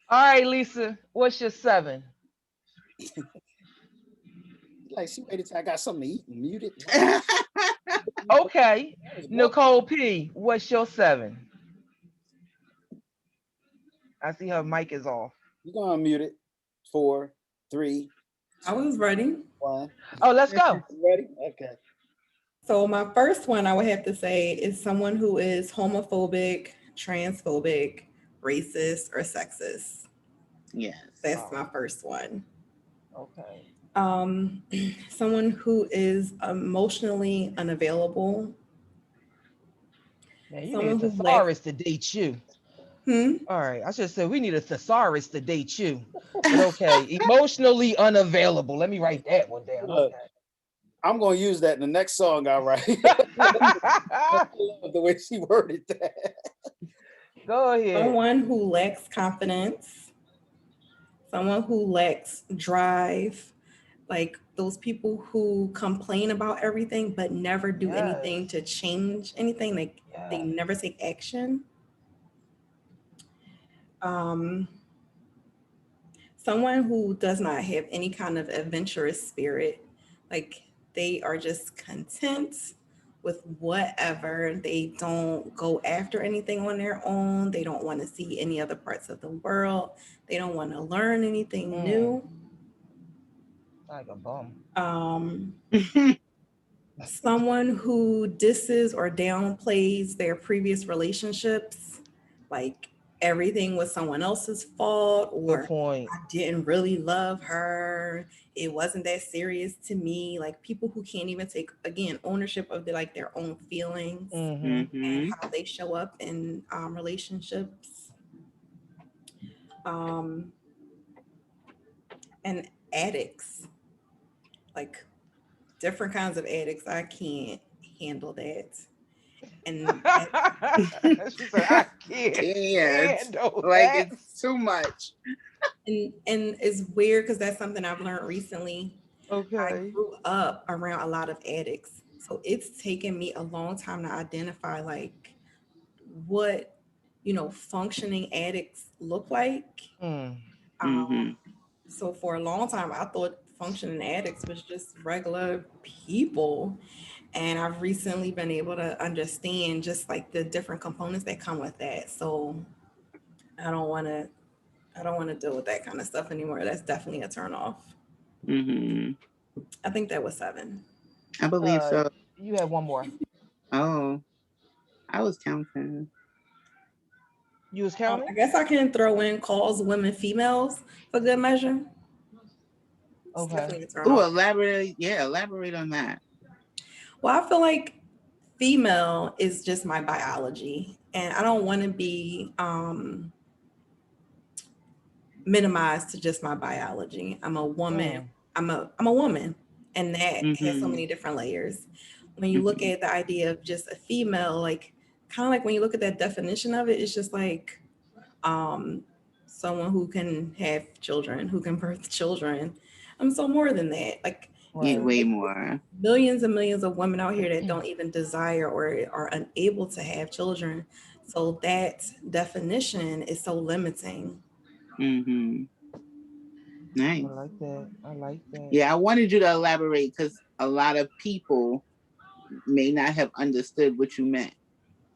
All right, Lisa, what's your 7? Like she waited till I got something to eat and mute it. Okay, Nicole P, what's your 7? I see her mic is off. You're gonna mute it. 4, 3. I was ready. 1. Oh, let's go. Ready? Okay. So my first one I would have to say is someone who is homophobic, transphobic, racist, or sexist. Yes. That's my first one. Okay. Someone who is emotionally unavailable. Man, you need a thesaurus to date you. All right, I should say we need a thesaurus to date you. But okay, emotionally unavailable. Let me write that one down. Look, I'm gonna use that in the next song I write. I love the way she worded that. Go ahead. Someone who lacks confidence, someone who lacks drive, like those people who complain about everything but never do anything to change anything. Like they never take action. Someone who does not have any kind of adventurous spirit, like they are just content with whatever. They don't go after anything on their own. They don't want to see any other parts of the world. They don't want to learn anything new. Like a bum. Someone who disses or downplays their previous relationships, like everything was someone else's fault, or I didn't really love her, it wasn't that serious to me. Like people who can't even take, again, ownership of their own feelings and how they show up in relationships. And addicts, like different kinds of addicts. I can't handle that. And she said, I can't handle that. It's too much. And it's weird because that's something I've learned recently. Okay. I grew up around a lot of addicts, so it's taken me a long time to identify like what functioning addicts look like. So for a long time, I thought functioning addicts was just regular people. And I've recently been able to understand just like the different components that come with that. So I don't want to deal with that kind of stuff anymore. That's definitely a turn off. I think that was 7. I believe so. You had one more. Oh, I was counting. You was counting? I guess I can throw in calls women females for good measure. Okay. Ooh, elaborate on that. Well, I feel like female is just my biology, and I don't want to be minimized to just my biology. I'm a woman. I'm a woman, and that has so many different layers. When you look at the idea of just a female, like kind of like when you look at that definition of it, it's just like someone who can have children, who can birth children. I'm so more than that. Like way more. Millions and millions of women out here that don't even desire or are unable to have children. So that definition is so limiting. Nice. I like that. Yeah, I wanted you to elaborate because a lot of people may not have understood what you meant.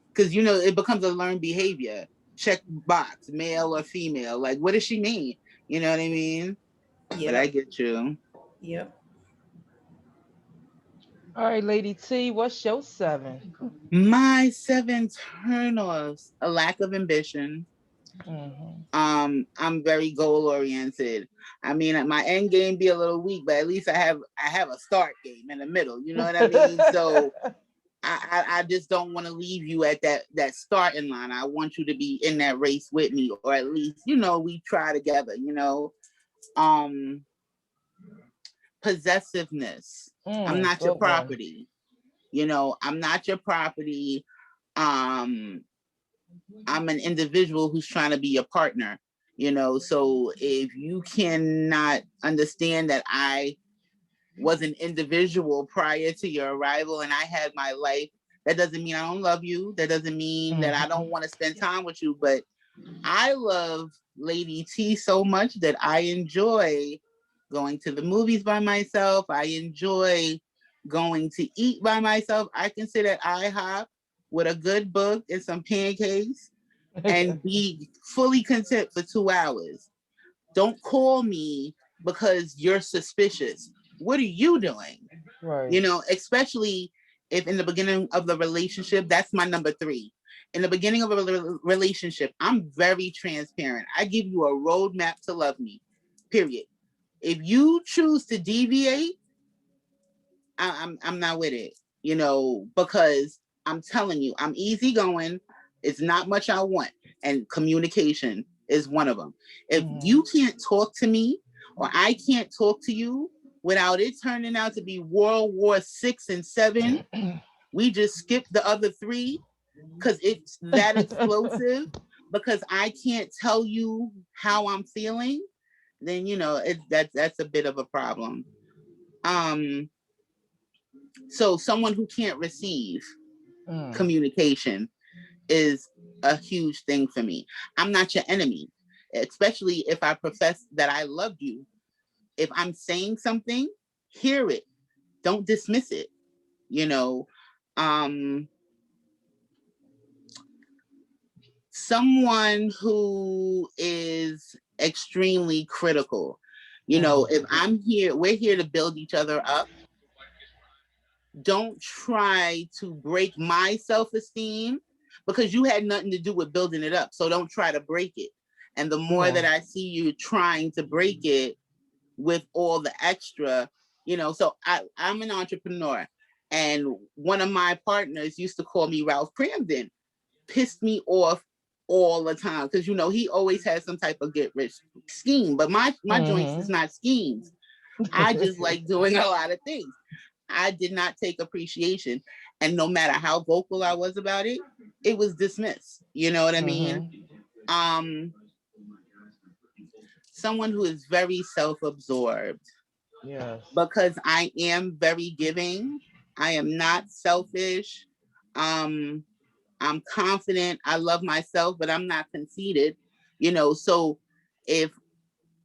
Because it becomes a learned behavior. Check box, male or female. Like, what does she mean? You know what I mean? Yep. But I get you. Yep. All right, Lady T, what's your 7? My 7 turnoffs: a lack of ambition. I'm very goal oriented. I mean, my end game be a little weak, but at least I have a start game in the middle. You know what I mean? So I just don't want to leave you at that starting line. I want you to be in that race with me, or at least we try together. Possessiveness. I'm not your property. I'm not your property. I'm an individual who's trying to be your partner, so if you cannot understand that I was an individual prior to your arrival and I had my life, that doesn't mean I don't love you. That doesn't mean that I don't want to spend time with you, but I love Lady T so much that I enjoy going to the movies by myself. I enjoy going to eat by myself. I can sit at IHOP with a good book and some pancakes and be fully content for 2 hours. Don't call me because you're suspicious. What are you doing? Right. Especially if in the beginning of the relationship, that's my number 3. In the beginning of a relationship, I'm very transparent. I give you a roadmap to love me, period. If you choose to deviate, I'm not with it, because I'm telling you, I'm easygoing. It's not much I want. And communication is one of them. If you can't talk to me or I can't talk to you without it turning out to be World War 6 and 7, we just skip the other three because it's that explosive, because I can't tell you how I'm feeling, then that's a bit of a problem. So someone who can't receive communication is a huge thing for me. I'm not your enemy, especially if I profess that I love you. If I'm saying something, hear it. Don't dismiss it. Um, Someone who is extremely critical. If we're here to build each other up. Don't try to break my self-esteem, because you had nothing to do with building it up. So don't try to break it. And the more that I see you trying to break it with all the extra, so I'm an entrepreneur, and one of my partners used to call me Ralph Cramden. Pissed me off all the time, because he always has some type of get rich scheme. But my joints is not schemes. I just like doing a lot of things. I did not take appreciation, and no matter how vocal I was about it, it was dismissed. You know what I mean? Someone who is very self-absorbed. Yes. Because I am very giving. I am not selfish. I'm confident. I love myself, but I'm not conceited. So if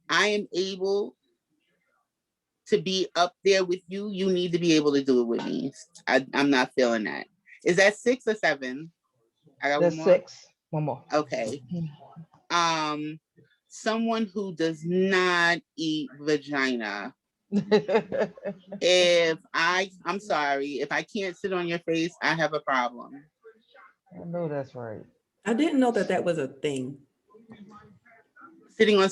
I am able to be up there with you, you need to be able to do it with me. I'm not feeling that. Is that 6 or 7? I got That's one more. 6. One more. Okay. Someone who does not eat vagina. I'm sorry, if I can't sit on your face, I have a problem. I know that's right. I didn't know that was a thing. Sitting on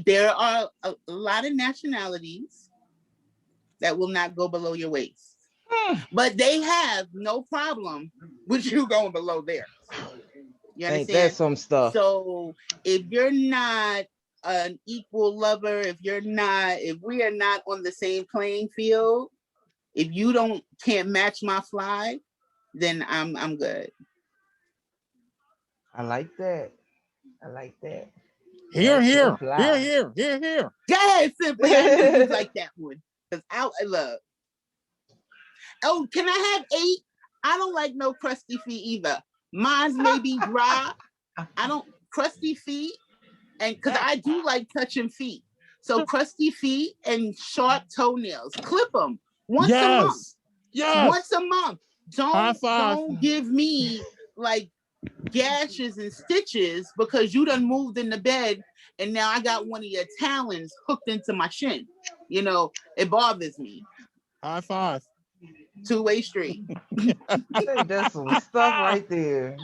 there are a lot of nationalities that will not go below your waist, but they have no problem with you going below there. You understand? Ain't that some stuff? So if you're not an equal lover, if we are not on the same playing field, if you can't match my fly, then I'm good. I like that. I like that. Here. Go ahead, Simply. I knew you like that one. Because I love. Oh, can I have 8? I don't like no crusty feet either. Mine's may be dry. I don't crusty feet, and because I do like touching feet. So crusty feet and sharp toenails. Clip them once a month. Yes. Once a month. Don't give me like gashes and stitches because you done moved in the bed and now I got one of your talons hooked into my shin. It bothers me. High 5. 2-way street. Hey, that's some stuff right there.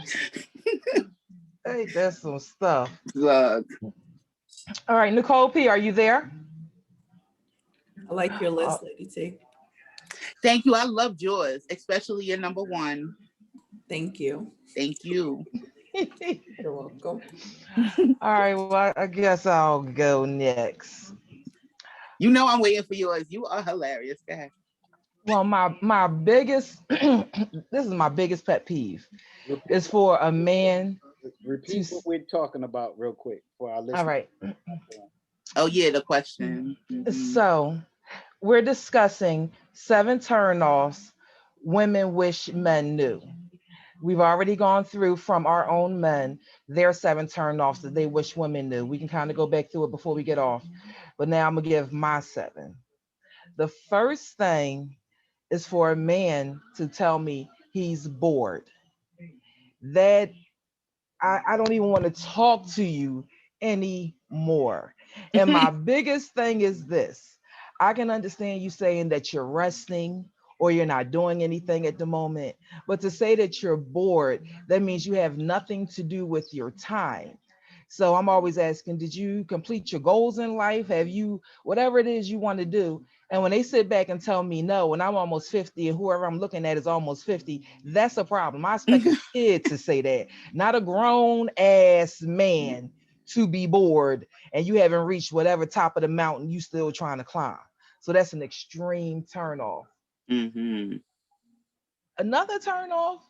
Hey, that's some stuff. Look. All right, Nicole P, are you there? I like your list, Lady T. Thank you. I loved yours, especially your number 1. Thank you. Thank you. You're welcome. All right, well, I guess I'll go next. I'm waiting for yours. You are hilarious. Go ahead. Well, my biggest this is my biggest pet peeve is for a man. Repeat what we're talking about real quick for our listeners. All right. Oh yeah, the question. So we're discussing 7 turnoffs women wish men knew. We've already gone through from our own men their 7 turnoffs that they wish women knew. We can kind of go back through it before we get off. But now I'm gonna give my 7. The first thing is for a man to tell me he's bored. That I don't even want to talk to you anymore. And my biggest thing is this. I can understand you saying that you're resting or you're not doing anything at the moment, but to say that you're bored, that means you have nothing to do with your time. So I'm always asking, did you complete your goals in life? Have you, whatever it is you want to do? And when they sit back and tell me no, and I'm almost 50 and whoever I'm looking at is almost 50, that's a problem. I expect a kid to say that, not a grown ass man to be bored and you haven't reached whatever top of the mountain you still trying to climb. So that's an extreme turn off. Mm-hmm. Another turn off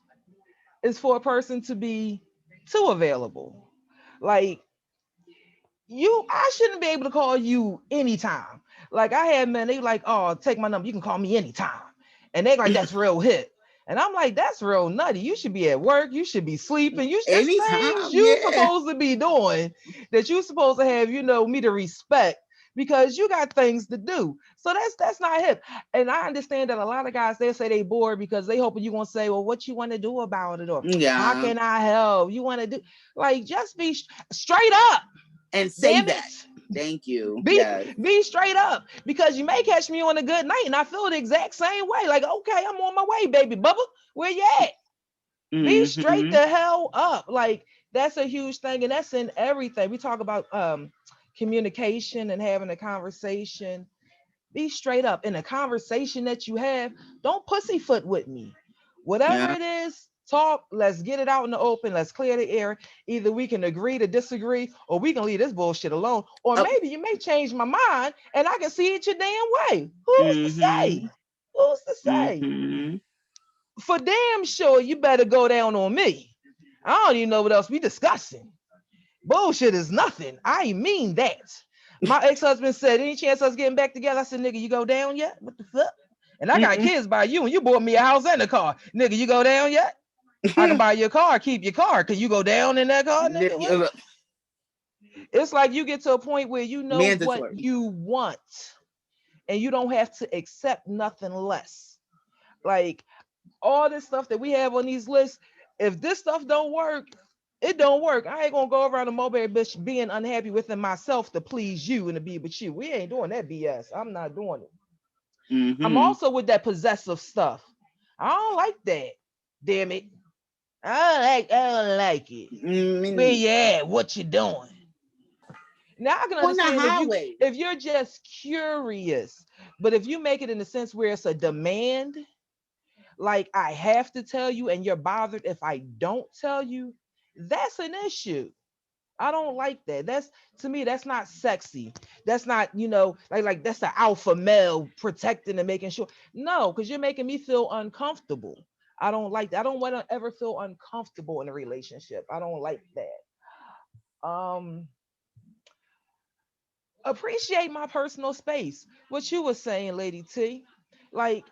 is for a person to be too available. Like I shouldn't be able to call you anytime. Like I had men, they like, oh, take my number, you can call me anytime. And they like, that's real hip. And I'm like, that's real nutty. You should be at work. You should be sleeping. There's things Anytime, you yeah. supposed to be doing that you supposed to have, me to respect because you got things to do. So that's not hip. And I understand that a lot of guys, they say they bored because they hoping you gonna say, well, what you want to do about it, or how Yeah. can I help? You want to do like just be straight up. And say Damn that. it. Thank you. Be Yes. be straight up because you may catch me on a good night and I feel the exact same way. Like, okay, I'm on my way, baby Bubba. Where you at? Be straight Mm-hmm. the hell up. Like that's a huge thing, and that's in everything. We talk about communication and having a conversation. Be straight up in a conversation that you have. Don't pussyfoot with me. Whatever Yeah. it is, talk. Let's get it out in the open. Let's clear the air. Either we can agree to disagree, or we can leave this bullshit alone. Or Oh, maybe you may change my mind, and I can see it your damn way. Who's to mm-hmm. say? Who's to say? Mm-hmm. For damn sure, you better go down on me. I don't even know what else we discussing. Bullshit is nothing. I mean that. My ex-husband said, any chance us getting back together? I said, nigga, you go down yet? What the fuck? And I got Mm-mm. kids by you, and you bought me a house and a car. Nigga, you go down yet? I can buy your car, keep your car. Can you go down in that car, nigga? What? It's like you get to a point where you know what Mandatory. you want, and you don't have to accept nothing less. Like all this stuff that we have on these lists, if this stuff don't work, it don't work. I ain't gonna go around the mulberry bush being unhappy within myself to please you and to be with you. We ain't doing that BS. I'm not doing it. I'm Mm-hmm. also with that possessive stuff. I don't like that. Damn it. I don't like it. Where Mm-hmm. you at? What you doing? Now I can On the understand highway. if you're just curious, but if you make it in the sense where it's a demand, like I have to tell you and you're bothered if I don't tell you, that's an issue. I don't like that. That's to me, that's not sexy. That's not, like that's the alpha male protecting and making sure. No, because you're making me feel uncomfortable. I don't like that. I don't want to ever feel uncomfortable in a relationship. I don't like that. Appreciate my personal space. What you were saying, Lady T. Like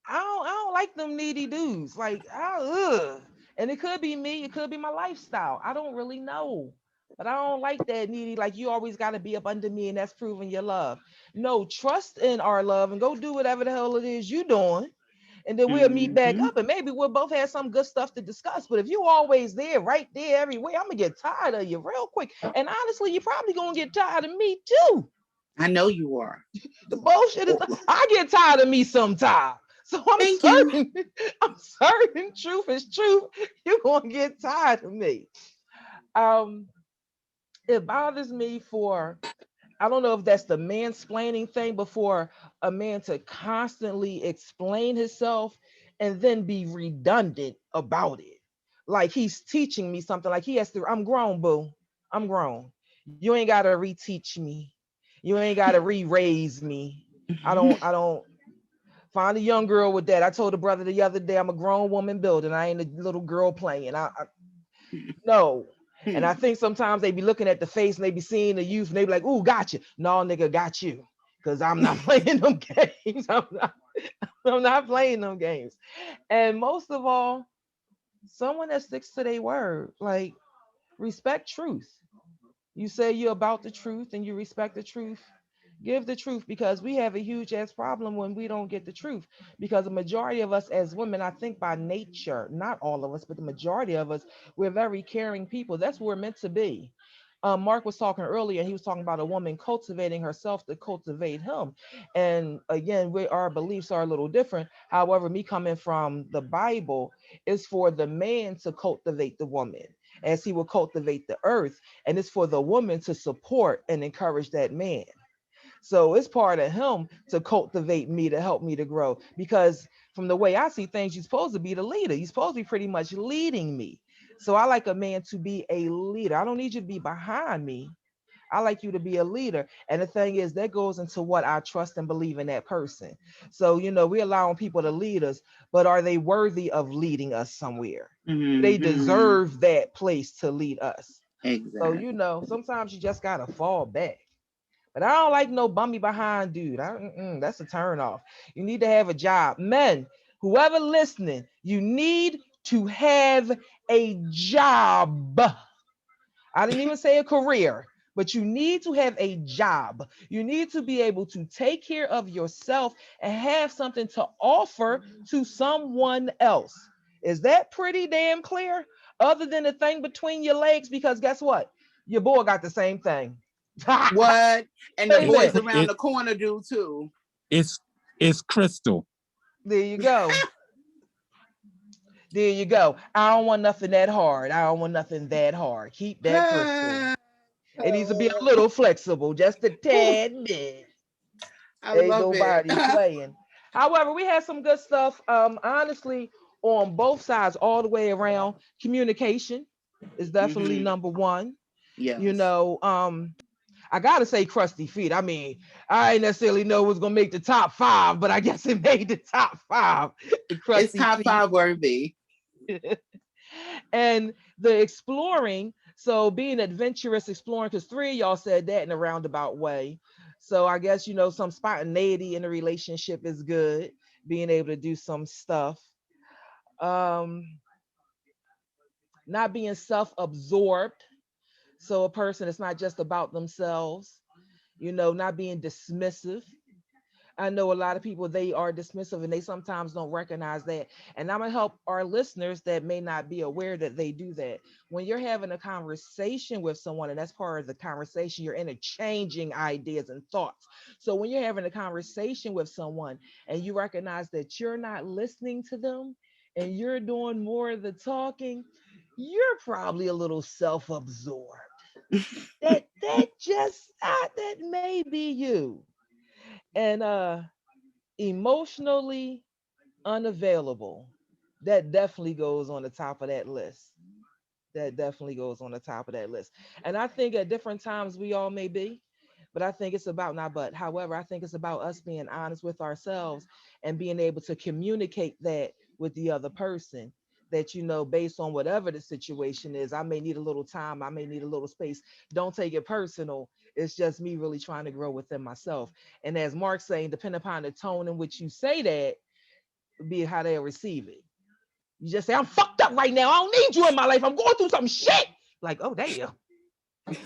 I don't like them needy dudes. Like, ugh. And it could be me, it could be my lifestyle. I don't really know. But I don't like that needy, like you always got to be up under me and that's proving your love. No, trust in our love and go do whatever the hell it is you doing. And then we'll meet back Mm-hmm. up and maybe we'll both have some good stuff to discuss. But if you always there, right there, everywhere, I'm gonna get tired of you real quick. And honestly, you're probably gonna get tired of me too. I know you are. The bullshit is Oh, I get tired of me sometimes. So I'm thank you. certain, I'm certain truth is truth. You're gonna get tired of me. Um, it bothers me for I don't know if that's the mansplaining thing, but for a man to constantly explain himself and then be redundant about it. Like he's teaching me something. Like he has to, I'm grown, boo. I'm grown. You ain't gotta reteach me. You ain't gotta re-raise me. I don't find a young girl with that. I told a brother the other day, I'm a grown woman building. I ain't a little girl playing. No. And I think sometimes they be looking at the face and they be seeing the youth and they be like, ooh, gotcha. No, nigga, got you. Cause I'm not playing them games. I'm not playing them games. And most of all, someone that sticks to their word, like respect truth. You say you're about the truth and you respect the truth. Give the truth because we have a huge ass problem when we don't get the truth. Because the majority of us as women, I think by nature, not all of us, but the majority of us, we're very caring people. That's what we're meant to be. Mark was talking earlier, and he was talking about a woman cultivating herself to cultivate him. And again, our beliefs are a little different. However, me coming from the Bible is for the man to cultivate the woman as he will cultivate the earth. And it's for the woman to support and encourage that man. So it's part of him to cultivate me to help me to grow. Because from the way I see things, you're supposed to be the leader. You're supposed to be pretty much leading me. So I like a man to be a leader. I don't need you to be behind me. I like you to be a leader. And the thing is, that goes into what I trust and believe in that person. So, we're allowing people to lead us, but are they worthy of leading us somewhere? Do they deserve that place to lead us? So, Exactly. sometimes you just got to fall back. But I don't like no bummy behind dude. That's a turn off. You need to have a job. Men, whoever listening, you need to have a job. I didn't even say a career, but you need to have a job. You need to be able to take care of yourself and have something to offer to someone else. Is that pretty damn clear? Other than the thing between your legs, because guess what? Your boy got the same thing. What? And the It's Amen. boys cr- around the corner do too. it's it's crystal. There you go. There you go. I don't want nothing that hard. I don't want nothing that hard. Keep that crystal. It needs to be a little flexible, just a tad bit. I Ain't love it. nobody playing. However, we had some good stuff. Honestly, on both sides, all the way around. Communication is definitely Mhm. number one. You Yes. know, I gotta say crusty feet. I mean, I ain't necessarily know it was gonna make the top five, but I guess it made the top five. The It's crusty top feet. 5 worthy. And the exploring, so being adventurous, exploring, because three of y'all said that in a roundabout way. So I guess some spontaneity in a relationship is good, being able to do some stuff. um Not being self-absorbed, so a person is not just about themselves, not being dismissive. I know a lot of people, they are dismissive and they sometimes don't recognize that. And I'm gonna help our listeners that may not be aware that they do that. When you're having a conversation with someone, and that's part of the conversation, you're interchanging ideas and thoughts. So when you're having a conversation with someone and you recognize that you're not listening to them and you're doing more of the talking, you're probably a little self-absorbed. That may be you. And emotionally unavailable, that definitely goes on the top of that list. That definitely goes on the top of that list. And I think at different times we all may be, but I think it's about not but however, I think it's about us being honest with ourselves and being able to communicate that with the other person, that based on whatever the situation is, I may need a little time, I may need a little space. Don't take it personal. It's just me really trying to grow within myself. And as Mark's saying, depending upon the tone in which you say that, be how they'll receive it. You just say, I'm fucked up right now. I don't need you in my life. I'm going through some shit. Like, oh, damn.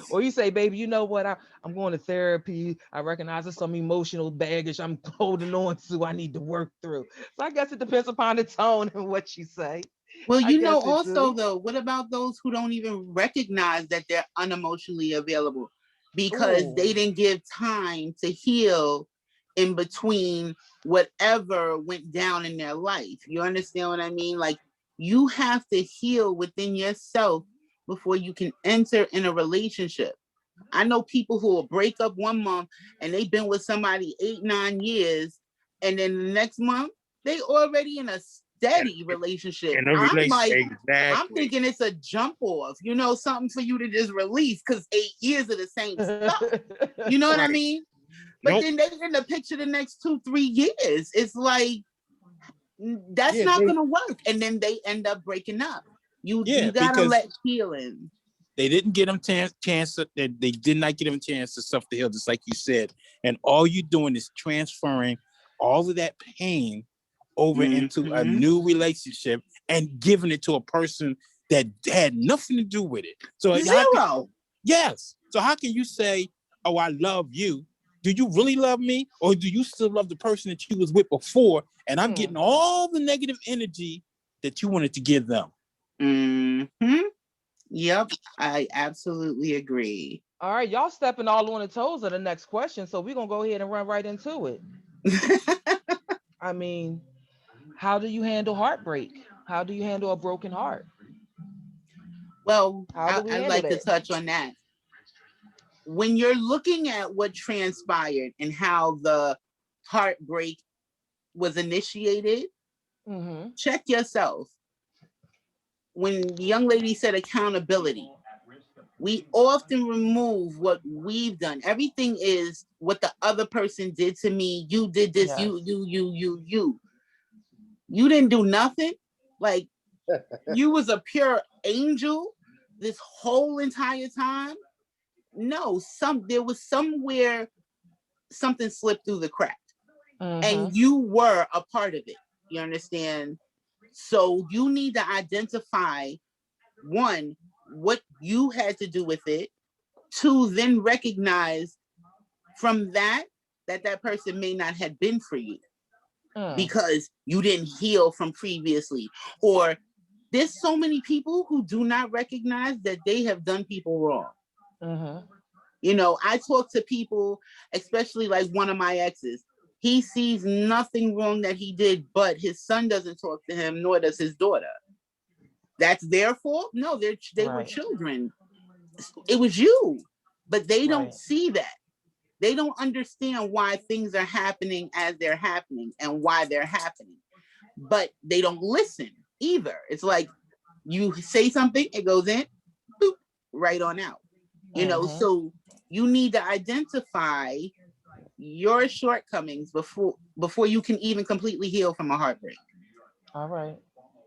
Or you say, baby, you know what? I'm going to therapy. I recognize there's some emotional baggage I'm holding on to. I need to work through. So I guess it depends upon the tone and what you say. Well, I guess it also do. though, what about those who don't even recognize that they're unemotionally available because Ooh. they didn't give time to heal in between whatever went down in their life? You understand what I mean? Like, you have to heal within yourself before you can enter in a relationship. I know people who will break up one month and they've been with somebody 8, 9 years, and then the next month they already in a And steady relationship. in a I'm relationship, like, I'm exactly. thinking it's a jump off, something for you to just release, because 8 years of the same stuff. You know what I Right. mean? But Nope. then they in the picture the next 2, 3 years. It's like, that's Yeah, not gonna work. And then they end up breaking up. You gotta because let healing. they didn't get them chance to, they did not get them a chance to self to heal, just like you said. And all you're doing is transferring all of that pain over into a Mhm. new relationship and giving it to a person that had nothing to do with it. So Zero. yes. So how can you say, "Oh, I love you"? Do you really love me, or do you still love the person that you was with before? And I'm getting all the negative energy that you wanted to give them. Mm-hmm. Yep, I absolutely agree. All right, y'all stepping all on the toes of the next question, so we're gonna go ahead and run right into it. I mean, how do you handle heartbreak? How do you handle a broken heart? Well, How do we I'd handle like to that? touch on that. When you're looking at what transpired and how the heartbreak was initiated, Mm-hmm. check yourself. When the young lady said accountability, we often remove what we've done. Everything is what the other person did to me. You did this, Yes. You didn't do nothing. Like, you was a pure angel this whole entire time. No, there was somewhere something slipped through the crack, and you were a part of it. You understand? So you need to identify, one, what you had to do with it. Two, then recognize from that person may not have been for you because you didn't heal from previously. Or there's so many people who do not recognize that they have done people wrong. You know, I talk to people, especially like one of my exes. He sees nothing wrong that he did, but his son doesn't talk to him, nor does his daughter. That's their fault? No, they were children. It was you. But they don't see that. They don't understand why things are happening as they're happening and why they're happening. But they don't listen either. It's like you say something, it goes in, boop, right on out. You know, so you need to identify your shortcomings before you can even completely heal from a heartbreak. All right.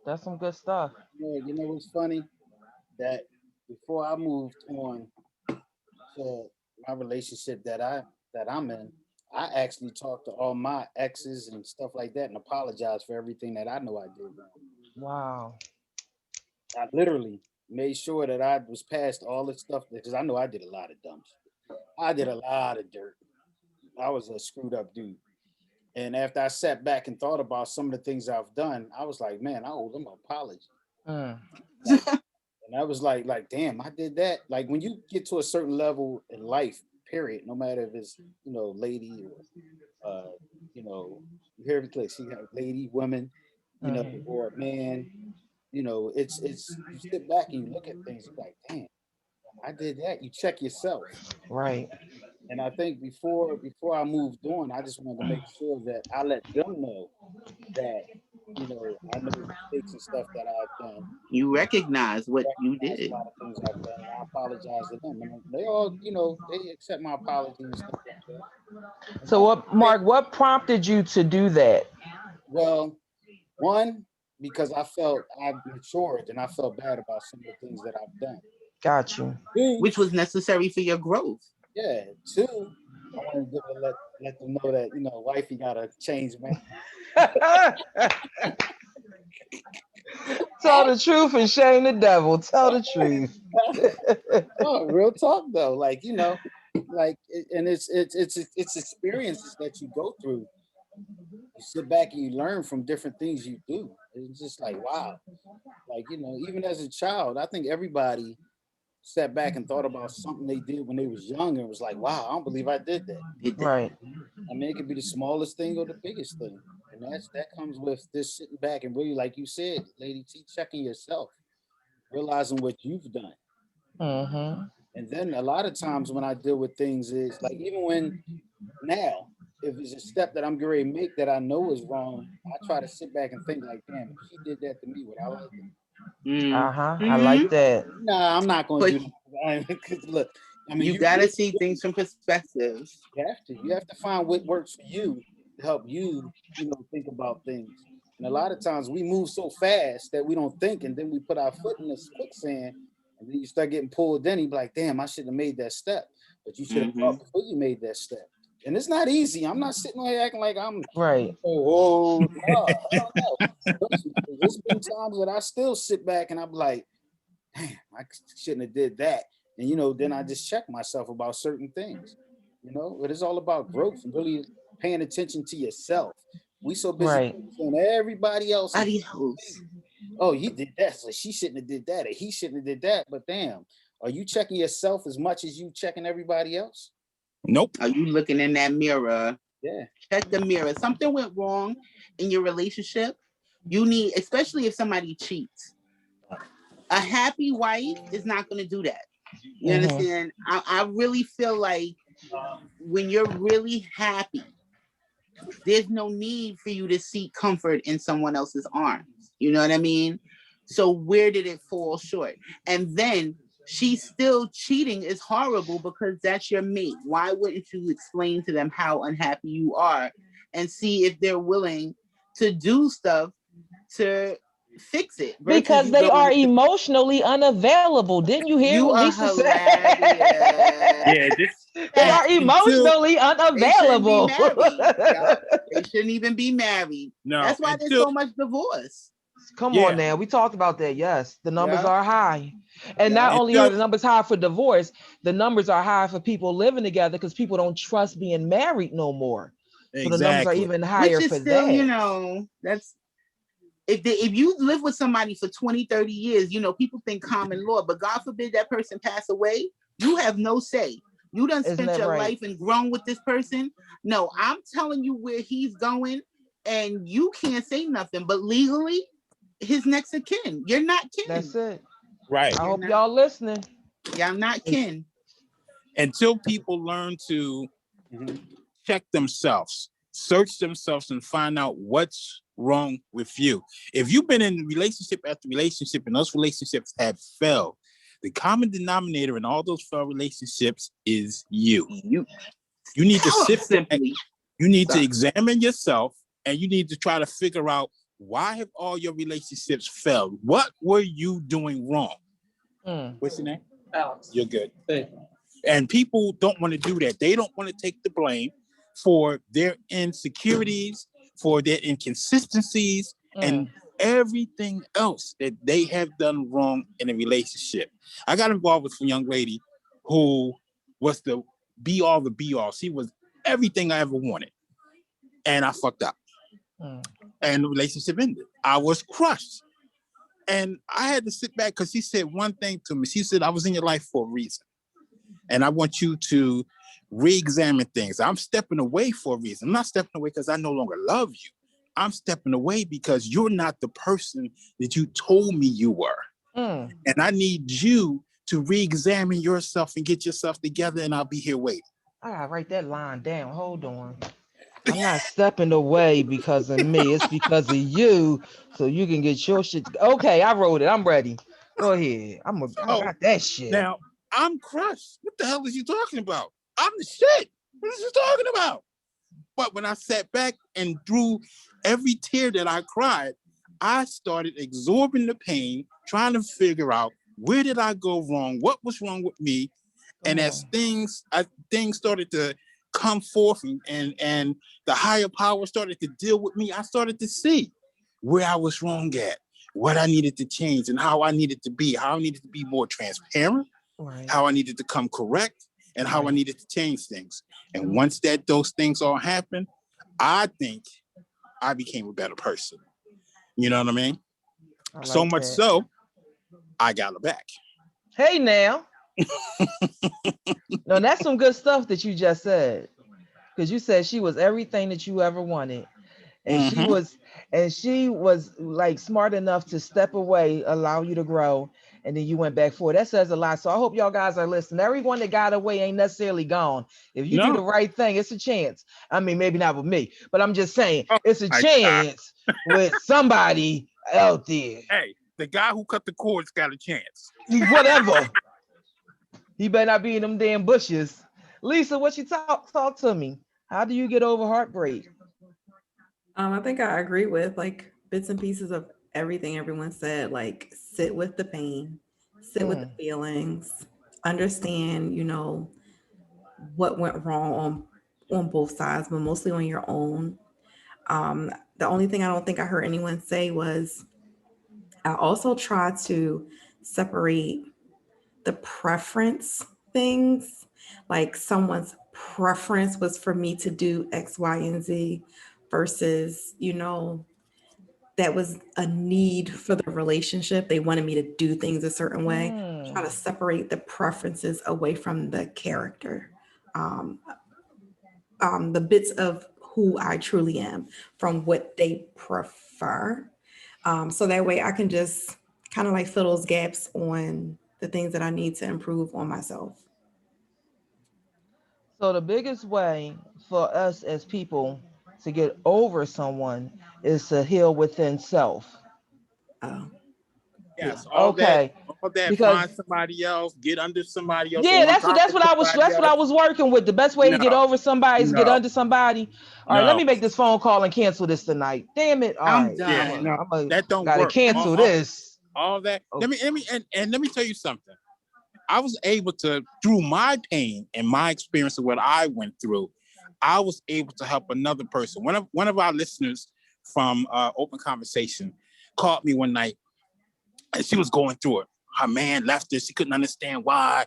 That's some good stuff. Yeah, you know what's funny? That before I moved on to my relationship that I'm in, I actually talked to all my exes and stuff like that and apologized for everything that I know I did wrong. Wow. I literally made sure that I was past all the stuff because I know I did a lot of dumb shit. I did a lot of dirt. I was a screwed up dude. And after I sat back and thought about some of the things I've done, I was like, man, I owe them an apology. Like, and I was like, damn, I did that. Like when you get to a certain level in life, period, no matter if it's, you know, lady or, you know, you hear it like, see, lady, woman, you know, or man, you know, it's you sit back and you look at things, you're like, damn, I did that. You check yourself. Right. And I think before I moved on, I just wanted to make sure that I let them know that, you know, I know the mistakes and stuff that I've done. You recognize what you Recognize did. a lot of things I've done, and I apologize to them. And they all, you know, they accept my apology and stuff like that. And So what, Mark, what prompted you to do that? well, one, because I felt I've matured and I felt bad about some of the things that I've done. Got you. Two, Which was necessary for your growth. yeah. Two, I wanted to let them know that, you know, wifey gotta change, man. Tell the truth and shame the devil. Tell the truth. No, real talk though. Like, you know, like and it's experiences that you go through. You sit back and you learn from different things you do. It's just like, wow. Like, you know, even as a child, I think everybody sat back and thought about something they did when they was young and was like, wow, I don't believe I did that. Right. I mean, it could be the smallest thing or the biggest thing. And that comes with this sitting back and really, like you said, Lady T, checking yourself, realizing what you've done. And then a lot of times when I deal with things is like, even when now, if it's a step that I'm going to make that I know is wrong, I try to sit back and think like, damn, if she did that to me, would I like it? I like that. Nah, I'm not going to do that. Because look, I mean, you gotta see things from perspectives. You have to find what works for you to help you, you know, think about things. And a lot of times we move so fast that we don't think, and then we put our foot in this quicksand, and then you start getting pulled in. You be like, damn, I shouldn't have made that step, but you should have thought before you made that step. And it's not easy. I'm not sitting there acting like I'm right. Oh, no, hell no. There's been times that I still sit back and I'm like, damn, I shouldn't have did that. And, you know, then I just check myself about certain things, you know, but it's all about growth and really paying attention to yourself. We so busy on everybody else. Oh, he did that, so she shouldn't have did that, or he shouldn't have did that. But damn, are you checking yourself as much as you checking everybody else? Nope. Are you looking in that mirror? Yeah. Check the mirror. Something went wrong in your relationship. You need, especially if somebody cheats. A happy wife is not going to do that. You understand? I really feel like when you're really happy, there's no need for you to seek comfort in someone else's arms. You know what I mean? So where did it fall short? And then she's still cheating is horrible because that's your mate. Why wouldn't you explain to them how unhappy you are and see if they're willing to do stuff to fix it versus Because you they going are to emotionally unavailable. Didn't you hear you what are Lisa said? hilarious. Yeah, this They are until emotionally They shouldn't be unavailable. married. Yup. They shouldn't even be married. no That's why there's until so much divorce. Come on yeah now. We talked about that. Yes, the numbers Yeah. are high. And not Yeah. only are until the numbers high for divorce, the numbers are high for people living together because people don't trust being married no more. So the numbers are exactly. even Which higher is for still, that. that's if you live with somebody for 20, 30 years, people think common law, but God forbid that person pass away, you have no say. You done Isn't spent that your right? life and grown with this person. No, I'm telling you where he's going, and you can't say nothing. But legally, his next of kin. You're not kin. That's it. Right. I You're hope not. y'all listening. Y'all not kin. Until people learn to check themselves, search themselves, and find out what's wrong with you. If you've been in relationship after relationship and those relationships have failed, the common denominator in all those failed relationships is you. You You need to tell them sit back, simply. you need to Sorry. examine yourself, and you need to try to figure out why have all your relationships failed? What were you doing wrong? Mm. What's your name? Alex. You're good. Thank you. And people don't want to do that. They don't want to take the blame for their insecurities, for their inconsistencies, and Mm. everything else that they have done wrong in a relationship. I got involved with a young lady who was the be all. She was everything I ever wanted. And I fucked up. Mm. And the relationship ended. I was crushed. And I had to sit back because she said one thing to me. She said, I was in your life for a reason. And I want you to re-examine things. I'm stepping away for a reason. I'm not stepping away because I no longer love you. I'm stepping away because you're not the person that you told me you were. Mm. And I need you to re-examine yourself and get yourself together, and I'll be here waiting. I gotta write that line down. Hold on. I'm not stepping away because of me. It's because of you, so you can get your shit. Okay, I wrote it. I'm ready. Go ahead. I So got that shit. now I'm crushed. What the hell is you talking about? I'm the shit. What is you talking about? But when I sat back and through every tear that I cried, I started absorbing the pain, trying to figure out where did I go wrong? What was wrong with me? Come And as on. things started to come forth and the higher power started to deal with me, I started to see where I was wrong at, what I needed to change, and how I needed to be, how I needed to be more transparent, Right. how I needed to come correct, and how I Right. needed to change things. And once those things all happened, I think I became a better person. You know what I mean? I So like much that. so, I got her back. Hey now. No, that's some good stuff that you just said. Because you said she was everything that you ever wanted. And she Mm-hmm. was like smart enough to step away, allow you to grow, and then you went back for it. That says a lot. So I hope y'all guys are listening. Everyone that got away ain't necessarily gone. If you do the No. right thing, it's a chance. I mean, maybe not with me, but I'm just saying Oh it's a my God. chance with somebody out there. Hey, the guy who cut the cords got a chance. Whatever. He better not be in them damn bushes. Lisa, what you talk to me? How do you get over heartbreak? I think I agree with like bits and pieces of everything everyone said. Like sit with the pain, sit with the Mm, feelings, understand, what went wrong on both sides, but mostly on your own. The only thing I don't think I heard anyone say was I also try to separate the preference things. Like someone's preference was for me to do X, Y, and Z versus, that was a need for the relationship. They wanted me to do things a certain way. Try mm. to separate the preferences away from the character. Um, the bits of who I truly am from what they prefer. So that way I can just kind of like fill those gaps on the things that I need to improve on myself. So the biggest way for us as people to get over someone is to heal within self. Uh, Yes, all Okay. that. Because Find somebody else, get under somebody else, yeah, or on top of somebody that's what I else. was working with. The best way to get No, over somebody is get no, under somebody. All right, let no. me make this phone call and cancel this tonight. Damn it. All I'm right. Yeah, done. no, that don't Gotta work. cancel this. All that. Oh, Let me tell you something. I was able to, through my pain and my experience of what I went through, I was able to help another person. One of our listeners from Open Conversation called me one night, and she was going through it. Her man left her. She couldn't understand why.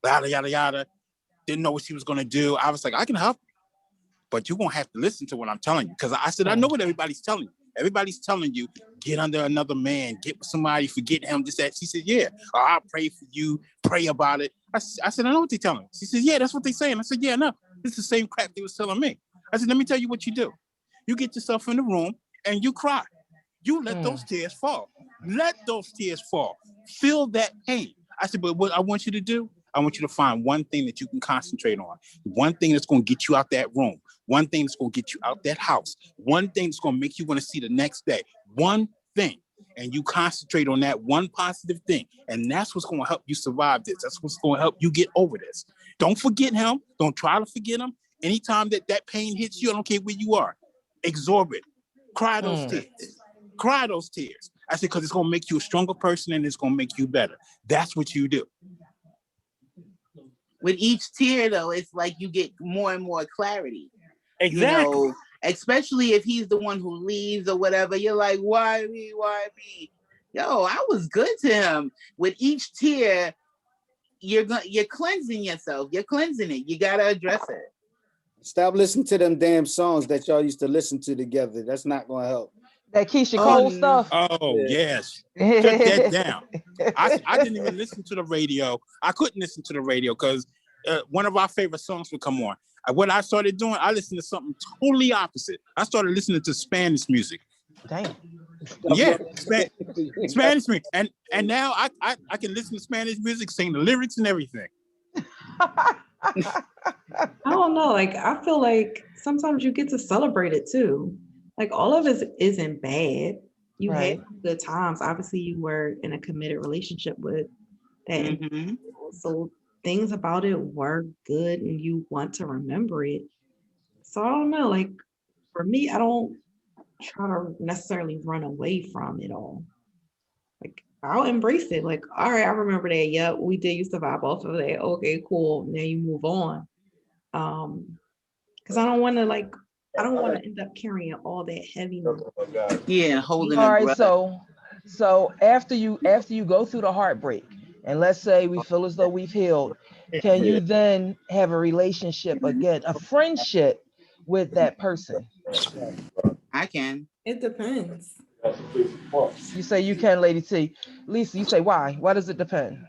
Yada yada yada. Didn't know what she was gonna do. I was like, I can help you, but you're gonna have to listen to what I'm telling you. Because I said, I know what everybody's telling you. Everybody's telling you, get under another man, get with somebody, forget him, just that. She said, yeah, I'll pray for you, pray about it. I said, I know what they're telling me. She said, yeah, that's what they're saying. I said, yeah, no, it's the same crap they was telling me. I said, let me tell you what you do. You get yourself in the room and you cry. You let those tears fall. Let those tears fall. Feel that pain. I said, but what I want you to do, I want you to find one thing that you can concentrate on. One thing that's going to get you out that room. One thing that's going to get you out that house. One thing that's going to make you want to see the next day. One thing. And you concentrate on that one positive thing. And that's what's going to help you survive this. That's what's going to help you get over this. Don't forget him. Don't try to forget him. Anytime that pain hits you, I don't care where you are, absorb it. Cry those tears. Cry those tears. I said, because it's going to make you a stronger person and it's going to make you better. That's what you do. With each tear, though, it's like you get more and more clarity. Exactly. You know, especially if he's the one who leaves or whatever. You're like, why me? Why me? Yo, I was good to him. With each tear, you're cleansing yourself. You're cleansing it. You gotta address it. Stop listening to them damn songs that y'all used to listen to together. That's not gonna help. that Keisha Oh, Cole no. stuff. Oh, Yeah. yes. Shut that down. I didn't even listen to the radio. I couldn't listen to the radio because one of our favorite songs would come on. What I started doing, I listened to something totally opposite. I started listening to Spanish music. Damn. Yeah, Spanish music. And now I can listen to Spanish music, sing the lyrics and everything. I don't know. Like, I feel like sometimes you get to celebrate it too. Like, all of it isn't bad. You Right. had good times. Obviously, you were in a committed relationship with that individual. So things about it were good and you want to remember it. So I don't know. Like, for me, I don't try to necessarily run away from it all. Like, I'll embrace it. Like, all right, I remember that. Yep, we did used to vibe off of that. Okay, cool. Now you move on. Because I don't want to end up carrying all that heaviness. Yeah, holding All a right, grudge. so after you go through the heartbreak, and let's say we feel as though we've healed, can you then have a relationship again, a friendship with that person? I can. It depends. You say you can, Lady T. Lisa, you say why? Why does it depend?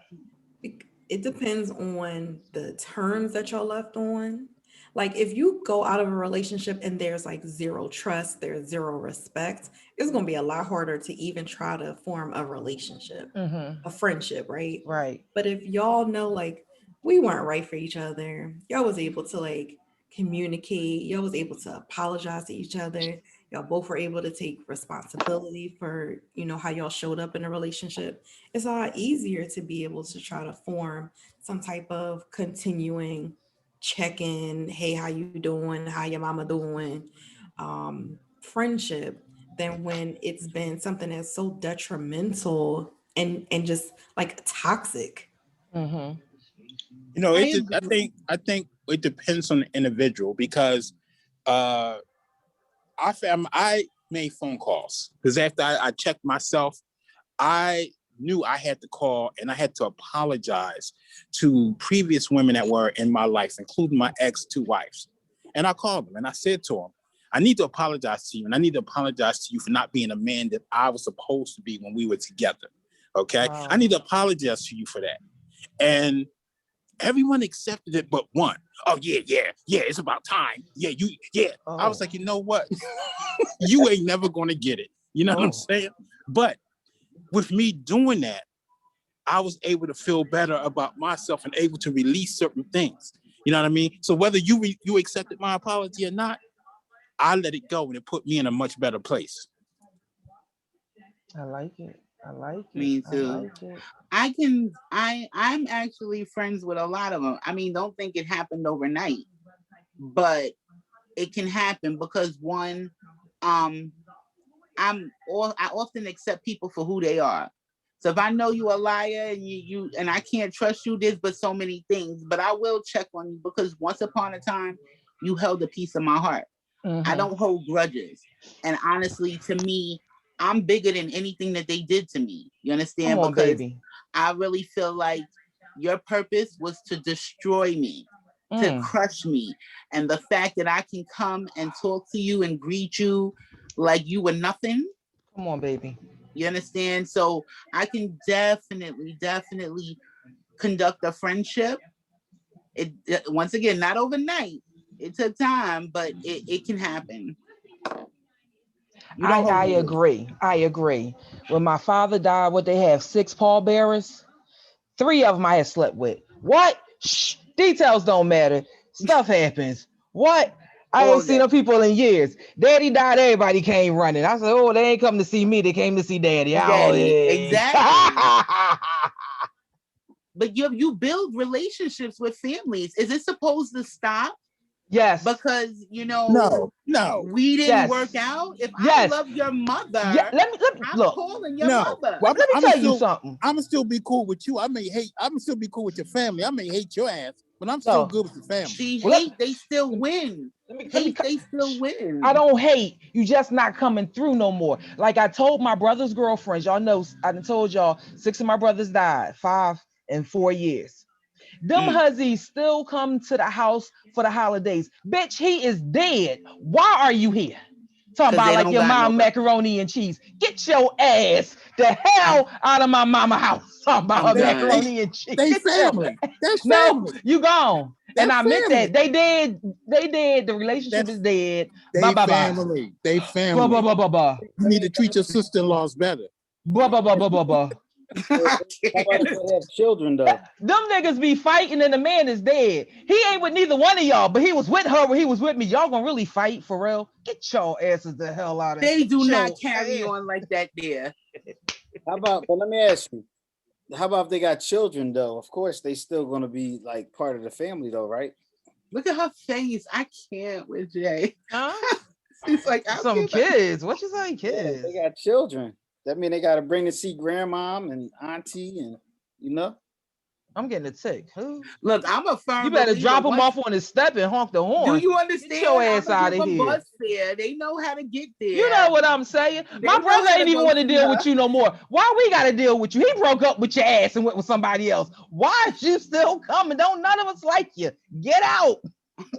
It depends on the terms that y'all left on. Like, if you go out of a relationship and there's like zero trust, there's zero respect, it's going to be a lot harder to even try to form a relationship, a friendship, right? Right. But if y'all know, like, we weren't right for each other, y'all was able to like communicate, y'all was able to apologize to each other, y'all both were able to take responsibility for, how y'all showed up in a relationship, it's a lot easier to be able to try to form some type of continuing check-in, hey, how you doing, how your mama doing, friendship, than when it's been something that's so detrimental and just like toxic. Mm-hmm. I think it depends on the individual because I made phone calls because after I checked myself, I knew I had to call and I had to apologize to previous women that were in my life, including my ex-2 wives. And I called them and I said to them, I need to apologize to you, and I need to apologize to you for not being a man that I was supposed to be when we were together. Okay? Wow. I need to apologize to you for that. And everyone accepted it but one. Oh, yeah, it's about time. Yeah. Oh. I was like, you know what? You ain't never going to get it. You know what I'm saying? But with me doing that, I was able to feel better about myself and able to release certain things. You know what I mean? So whether you accepted my apology or not, I let it go and it put me in a much better place. I like it. I like it. Me I too. like it. I'm actually friends with a lot of them. I mean, don't think it happened overnight, but it can happen because one, um, I often accept people for who they are. So if I know you a liar and you and I can't trust you, there's but so many things. But I will check on you because once upon a time you held a piece of my heart. I Mm-hmm. don't hold grudges. And honestly, to me, I'm bigger than anything that they did to me. You Come understand? on, Because baby. I really feel like your purpose was to destroy me, to Mm. crush me. And the fact that I can come and talk to you and greet you like you were nothing, Come on, baby. you understand? So I can definitely conduct a friendship. Once again, not overnight. It took time, but it can happen. You don't I hold grudges. agree. I agree. When my father died, what they have six pallbearers, three of them I had slept with. What? Shh. Details don't matter. Stuff happens. What? I All ain't seen that. them people in years. Daddy died, everybody came running. I said, oh, they ain't come to see me. They came to see daddy. Oh, Daddy, yeah. exactly. But you build relationships with families. Is it supposed to stop Yes. because No, no, we didn't work Yes. out? If I Yes. love your Yeah. mother, Let me I'm look. calling your no. mother. Well, Let me I'm tell you still, something. I'm still be cool with you. I may hate. I'm still be cool with your family. I may hate your ass, but I'm still No. good with your family. See, Well, hate, they still win. let me Hate, they still I win. don't hate. You just not coming through no more. Like I told my brother's girlfriends, y'all know I done told y'all six of my brothers died, 5 and 4 years. Them Mm. huzzies still come to the house for the holidays. Bitch, he is dead. Why are you here? Talking Cause about they like don't your got mom nobody. macaroni and cheese. Get your ass the hell out of my mama house. Talking about I'm her They, done. they, macaroni and cheese. they Get your family. That's no, family. you gone. And That's I meant family. that. They did. They did. The relationship is That's dead. Bye they bye bye. family. They Blah blah family. blah blah blah. You need to treat your sister-in-laws better. Blah blah blah blah blah blah. I How about if can't. they have children though? Them niggas be fighting and the man is dead. He ain't with neither one of y'all, but he was with her when he was with me. Y'all gonna really fight for real? Get your asses the hell out of They here. do Get not your carry ass. on like that there. How about? But let me ask you. How about if they got children though? Of course, they still gonna be like part of the family though, right? Look at her face. I can't with Jay. Huh? She's like, I Some feel like kids. What you say, Yeah, if kids? they got children. That mean they got to bring to see grandmom and auntie and you know. I'm getting a tick. Who? look, I'm a You firm better believer. drop him Once off on his step and honk the do horn. you Get your understand? I'm ass gonna out give of a here. bus fare. They know how to get You know there. what I'm saying? My They know brother how ain't to even go want to see deal her. with you no more. Why we gotta deal with you? He broke up with your ass and went with somebody else. Why is you still coming? Don't none of us like you. Get out.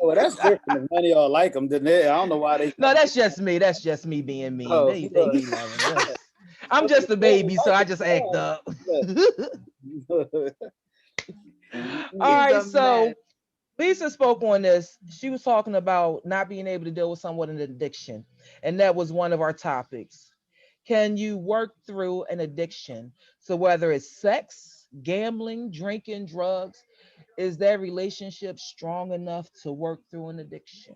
Oh, well, that's different. If none of y'all like them, then they, I don't know why they No, come. that's just me. That's just me being mean. Oh, They look. be loving it. I'm just a baby, so I just act up. Look. All He's right, a mess. so Lisa spoke on this. She was talking about not being able to deal with someone in addiction, and that was one of our topics. Can you work through an addiction? So whether it's sex, gambling, drinking, drugs, is that relationship strong enough to work through an addiction?